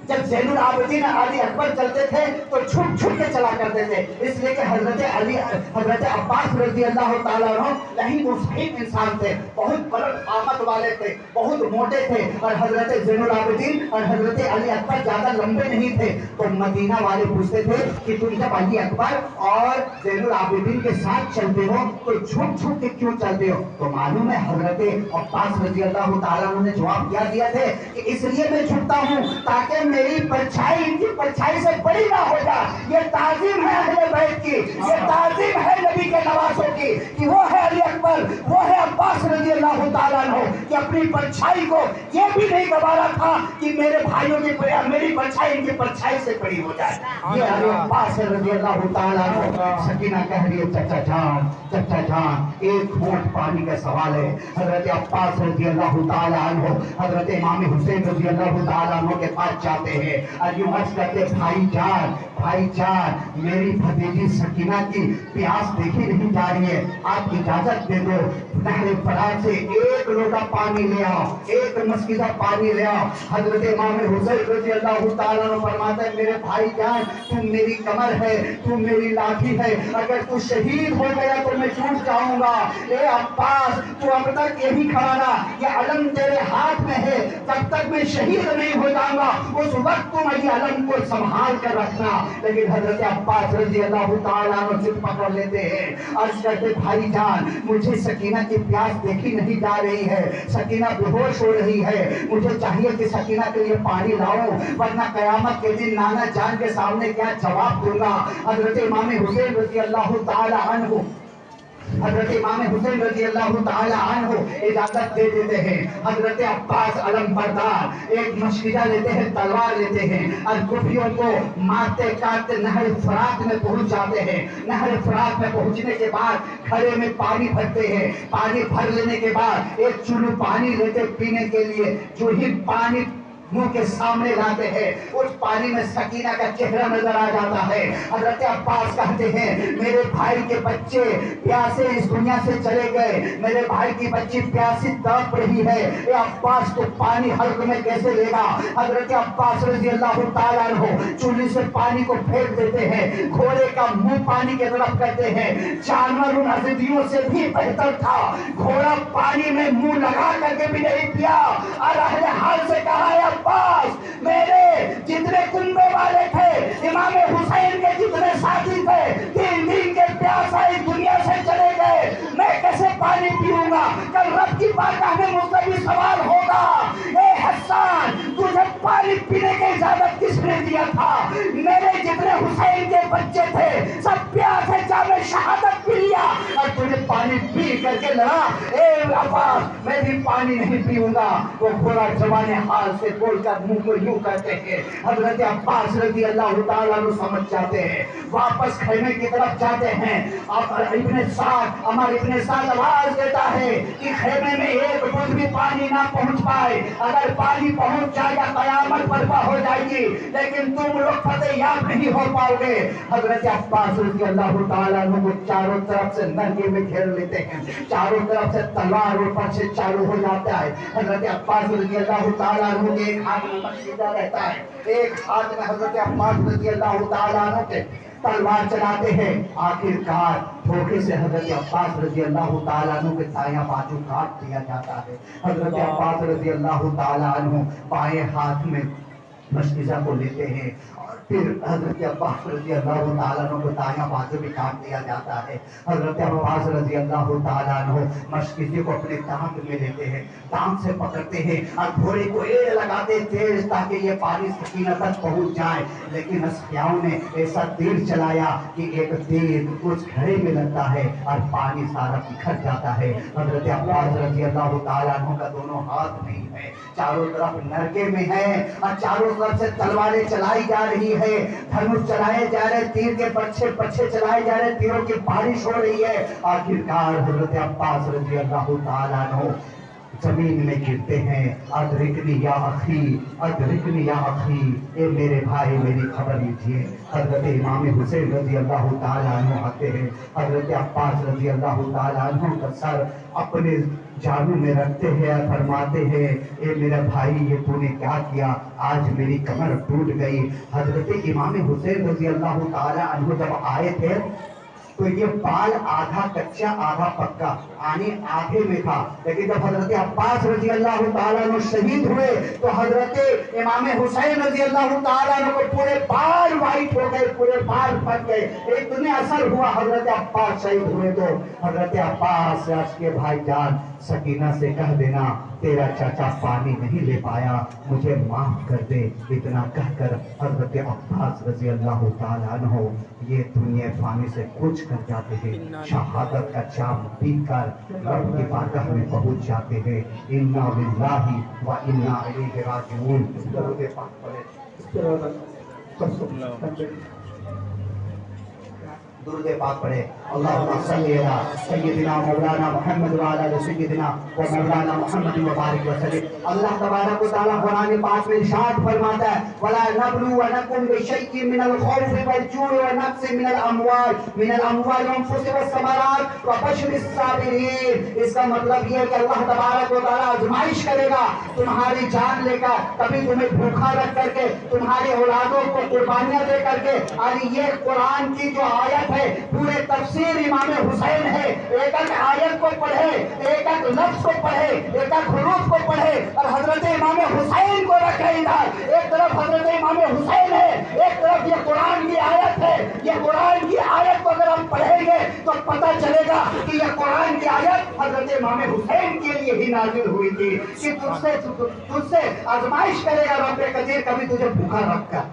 जब ज़ैनुल आबिदीन अली अकबर चलते थे तो छुप छुप के चला करते थे, इसलिए कि हजरत अब्बास रजी अल्लाह ताला अन्हु लहीम मुस्हिब इंसान थे, बहुत बुलंद आमद वाले थे, बहुत मोटे थे, और हजरत ज़ैनुल आबिदीन और हजरत अली अकबर ज्यादा लंबे नहीं थे। तो मदीना वाले पूछते थे कि तुम जब अली अकबर और ज़ैनुल आबिदीन के साथ चलते हो तो छुप छुप के क्यों चलते हो? तो मालूम है हजरत अब्बास रजी अल्लाह ताला अन्हु ने जवाब क्या दिया थे कि इसलिए मैं छुपता हूँ ताकि मेरी परछाई इनकी परछाई से बड़ी ना हो जाए। ये ताजीम है अहले बैत की, ये ताजीम है नबी के नवासों की, कि वो है अली अकबर, वो है अब्बास रजी अल्लाह ताला अन्हु, कि अपनी परछाई को ये भी नहीं गवारा था कि मेरे भाइयों की मेरी परछाई इनकी परछाई से बड़ी हो जाए। ये अली अब्बास रजी अल्लाह ताला अन्हु। सकीना कह रही है, चचा जान, एक घूंट पानी का सवाल है। हजरत अब्बास रजी अल्लाह ताला अन्हु हजरत इमाम हुसैन रजी अल्लाह ताला अन्हु के पास जाते हैं और यूं अर्ज करते, भाईजान, मेरी भतीजी सकीना की प्यास देखी नहीं जा रही है, आप इजाजत दे दो, नहर फरात से एक लोटा पानी ले आओ, एक मस्किदा पानी ले आओ। हजरत इमाम हुसैन रजी अल्लाह ताला अन्हु फरमाते हैं, मेरे भाईजान, तू मेरी कमर है, तू मेरी लाठी है, अगर तू शहीद हो गया तो मैं टूट जाऊंगा। ए अब्बास, तू अब तक यही खड़ा रहा, ये अलम तेरे हाथ में है, जब तक मैं शहीद नहीं हो जाऊंगा उस वक्त तुम ये अलम को संभाल कर रखना। लेकिन हजरत अब्बास रजी अल्लाह ताला अन्हु जिद पकड़ लेते हैं, अर्ज करते, भाईजान, मुझे सकीना की प्यास देखी नहीं जा रही है, सकीना बेहोश हो रही है, मुझे चाहिए कि सकीना के लिए पानी लाऊं, वरना कयामत के दिन नाना जान के सामने क्या जवाब दूंगा। हजरत इमाम हुसैन रजी अल्लाह ताला अन्हु इजाजत दे देते हैं। हजरत अब्बास अलम बरदार एक मशकिदा लेते हैं, तलवार लेते हैं और कुफियों को मारते काटते नहर फरात में पहुंच जाते हैं। नहर फरात में पहुंचने के बाद खड़े में पानी भरते हैं, पानी भर लेने के बाद एक चुल्लू पानी लेते पीने के लिए, जो ही पानी मुंह के सामने लाते हैं उस पानी में सकीना का चेहरा नजर आ जाता है। हजरत अब्बास कहते हैं, मेरे भाई के बच्चे प्यासे इस दुनिया से चले गए, मेरे भाई की बच्ची प्यासी तड़प रही है, ये अब्बास तो पानी हल्क में कैसे लेगा। हजरत अब्बास रजी अल्लाह ताला अन्हु चूल्हे से पानी को फेंक देते हैं, घोड़े का मुंह पानी की तरफ करते हैं। जानवर उन हजरतियों से भी बेहतर था, घोड़ा पानी में मुंह लगा करके भी नहीं पिया और अहले हाल से कहा, अब्बास, मेरे जितने कुंबे वाले थे, इमाम हुसैन के जितने साथी थे, 3 दिन के प्यासा इस दुनिया से चले गए, मैं कैसे पानी पीऊंगा। कल रब की बारगाह में मुझसे सवाल होगा, ए हसन, तुझे पानी पीने की इजाजत किसने दिया था? मेरे जितने हुसैन के बच्चे थे सब प्यासे जामे शहादत पी लिया और तूने पानी पी करके लड़ा। ए अब्बास, मैं भी पानी नहीं पीऊंगा। वो घोड़ा जवाने हाल से बोलकर मुंह को यूं करते हैं। हजरत अब्बास रजी अल्लाह ताला अन्हु समझ जाते हैं, वापस खैमे की तरफ जाते हैं। अब इब्ने साद आवाज देता है कि खैमे में एक बूंद भी पानी ना पहुंच पाए, अगर पानी पहुंच जाएगा कयामत बर्पा हो जाएगी, लेकिन तुम लोग फतेहयाब नहीं हो पाओगे। हजरत अब्बास रजी अल्लाह ताला अन्हु को चारों तरफ से नंगे में घेर लेते हैं, चारों तरफ से तलवार ऊपर से चालू हो जाता है। हजरत अब्बास रजी अल्लाह ताला अन्हु के एक हाथ में मस्किदा रहता है, एक हाथ में हजरत अब्बास रजी अल्लाह ताला अन्हु के तलवार चलाते हैं। आखिरकार धोखे से हजरत अब्बास रजी अल्लाह ताला अन्हु के दायां बाजू काट दिया जाता है। हजरत अब्बास रजी अल्लाह ताला अन्हु बाएं हाथ में मस्किदा को लेते हैं और फिर हजरत अब्बास रजी अल्लाह ताला अन्हु को दायां बाजू भी काट दिया जाता है। हजरत अब्बास रजी अल्लाह ताला अन्हु मशकिसी को अपने दांत में लेते हैं, दांत से पकड़ते हैं और घोड़े को एड़ लगाते तेज ताकि ये पानी सकीना तक पहुंच जाए। लेकिन असफियाओं ने ऐसा तीर चलाया कि एक तीर उस घड़े में लगता है और पानी सारा बिखर जाता है। हजरत अब्बास रजी अल्लाह ताला अन्हु का दोनों हाथ नहीं है, चारों तरफ नरके में है और चारों तरफ से तलवारें चलाई जा रही है, धनुष चलाए जा रहे, तीर के पच्छे पच्छे चलाए जा रहे, तीरों की बारिश हो रही है। आखिरकार हजरत अब्बास रजी अल्लाह ताला अन्हु जमीन में गिरते हैं। अदरिकनी या अखी, अदरिकनी या अखी, ए मेरे भाई मेरी खबर लीजिए। हजरत इमाम हुसैन रजी अल्लाह ताला अन्हु आते हैं, हजरत अब्बास रजी अल्लाह ताला अन्हु का सर अपने जानू में रखते हैं, फरमाते हैं ए मेरा भाई ये तूने क्या किया, आज मेरी कमर टूट गई। हजरत इमाम हुसैन रजी अल्लाह ताला अन्हु जब आए थे तो ये बाल आधा कच्चा आधा पक्का यानी आधे में था, लेकिन जब हजरत अब्बास रजी अल्लाह ताला अन्हु शहीद हुए तो हजरत इमाम हुसैन रजी अल्लाह ताला अन्हु को पूरे बाल वाइट हो गए, पूरे बाल फट गए। इतने असर हुआ हजरत अब्बास शहीद हुए तो हजरत अब्बास के भाईजान सकीना से कह देना तेरा चाचा पानी नहीं ले पाया, मुझे माफ कर दे। इतना कहकर हजरत अब्बास रजी अल्लाह ताला अन्हु ये दुनिया फानी से कूच कर जाते हैं, शहादत का जाम पीकर रब की बारगाह में पहुंच जाते हैं। इन्ना लिल्लाहि व इन्ना इलैहि राजिऊन। दरूद पाक पढ़े, दुरूद पाक पढ़े। अल्लाहुम्मा सल्ली अला सय्यिदिना मौलाना मुहम्मद व अला सय्यिदिना व मौलाना मुहम्मद व बारिक वसल्लम। अल्लाह तबारक व तआला कुरान पाक में इरशाद फरमाता है वला नबलुवनकुम बिशैइन मिनल खौफि वल जू'i व नक्सिन मिनल अमवाल व अनफुसि व समरात व बशरिस साबिरीन। इसका मतलब ये है कि अल्लाह तबारक व तआला आजमाइश करेगा तुम्हारी जान लेकर, कभी तुम्हें भूखा रख करके, तुम्हारी औलादों को कुर्बानियां दे करके। और ये कुरान की जो आयत है पूरे तफसीर इमाम हुसैन है, एक एक आयत को पढ़े, एक एक लफ्ज को पढ़े, एक एक हुरूफ को पढ़े और हजरत इमाम हुसैन को रखे इधर। एक तरफ हजरत इमाम हुसैन है, एक तरफ ये कुरान की आयत है। ये कुरान की आयत को अगर हम पढ़ेंगे तो पता चलेगा कि ये कुरान की आयत हजरत इमाम हुसैन के लिए ही नाजिल हुई थी कि तुझसे आजमाइश करेगा रब कदीर, कभी तुझे भूखा रखकर।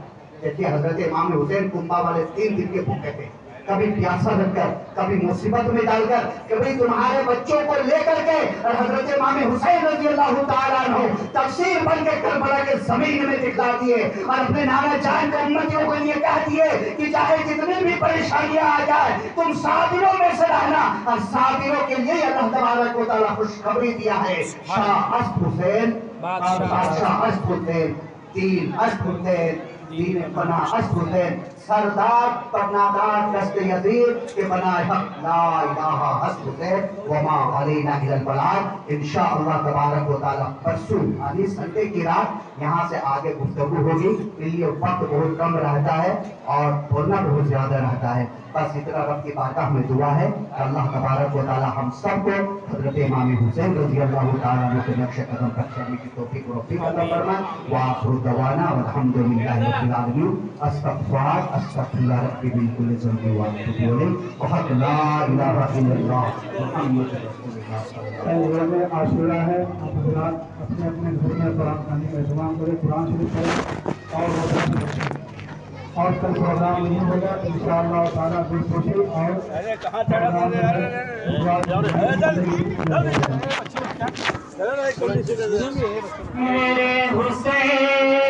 देखिए हजरत इमाम हुसैन कुंबा वाले 3 दिन के भूखे थे, कभी प्यासा रखकर, कभी मुसीबत में डालकर, कभी तुम्हारे बच्चों को लेकर के। और हजरत इमाम हुसैन रजी अल्लाह ताला अन्हु तफसीर बन के करबला के जमीन में दिखला दिए और अपने नाना जान के उम्मतियों को ये कह दिए कि चाहे जितनी भी परेशानियां आ जाए तुम साबिरों में से रहना। और साबिरों के लिए अल्लाह तबारक व तआला खुशखबरी दिया है। शाह अश्क हुसैन, बादशाह अश्क हुसैन, तीन अश्क हुसैन, दीन बना अश्क हुसैन, सरदार पन्नादार दस्त यजीद के बना हक ला इलाहा अश्क हुसैन वमा अलैना इल्लल बलाग। इंशाअल्लाह तबारक व तआला परसों यानी संडे की रात यहाँ से आगे गुफ्तगू होगी, इसलिए वक्त बहुत कम रहता है और बोलना बहुत ज्यादा रहता है। बस इतना रब की बारगाह में दुआ है अल्लाह तबारक व तआला हम सबको हजरत इमाम हुसैन रजी अल्लाह तआला अन्हु के नक्श कदम पर चलने की तौफीक और रफ़ीक अता फरमाए। व आखिरु दवाना वल्हम्दुलिल्लाहि रब्बिल आलमीन। अस्तगफिरुल्लाह अस्तगफिरुल्लाह रब्बी मिन कुल्ली ज़ंबि व अतूबु इलैह व हक ला इलाहा इल्लल्लाह मुहम्मदुर रसूलुल्लाह सल्लल्लाहु अलैहि वसल्लम। आशुरा है, आप हज़रात अपने अपने घर में कुरान खाने का इंतजाम करें, कुरान शरीफ पढ़ें और रोज़ा रखें। और कल प्रोग्राम नहीं होगा इंशाअल्लाह ताला दिल खुशी और मेरे हुसैन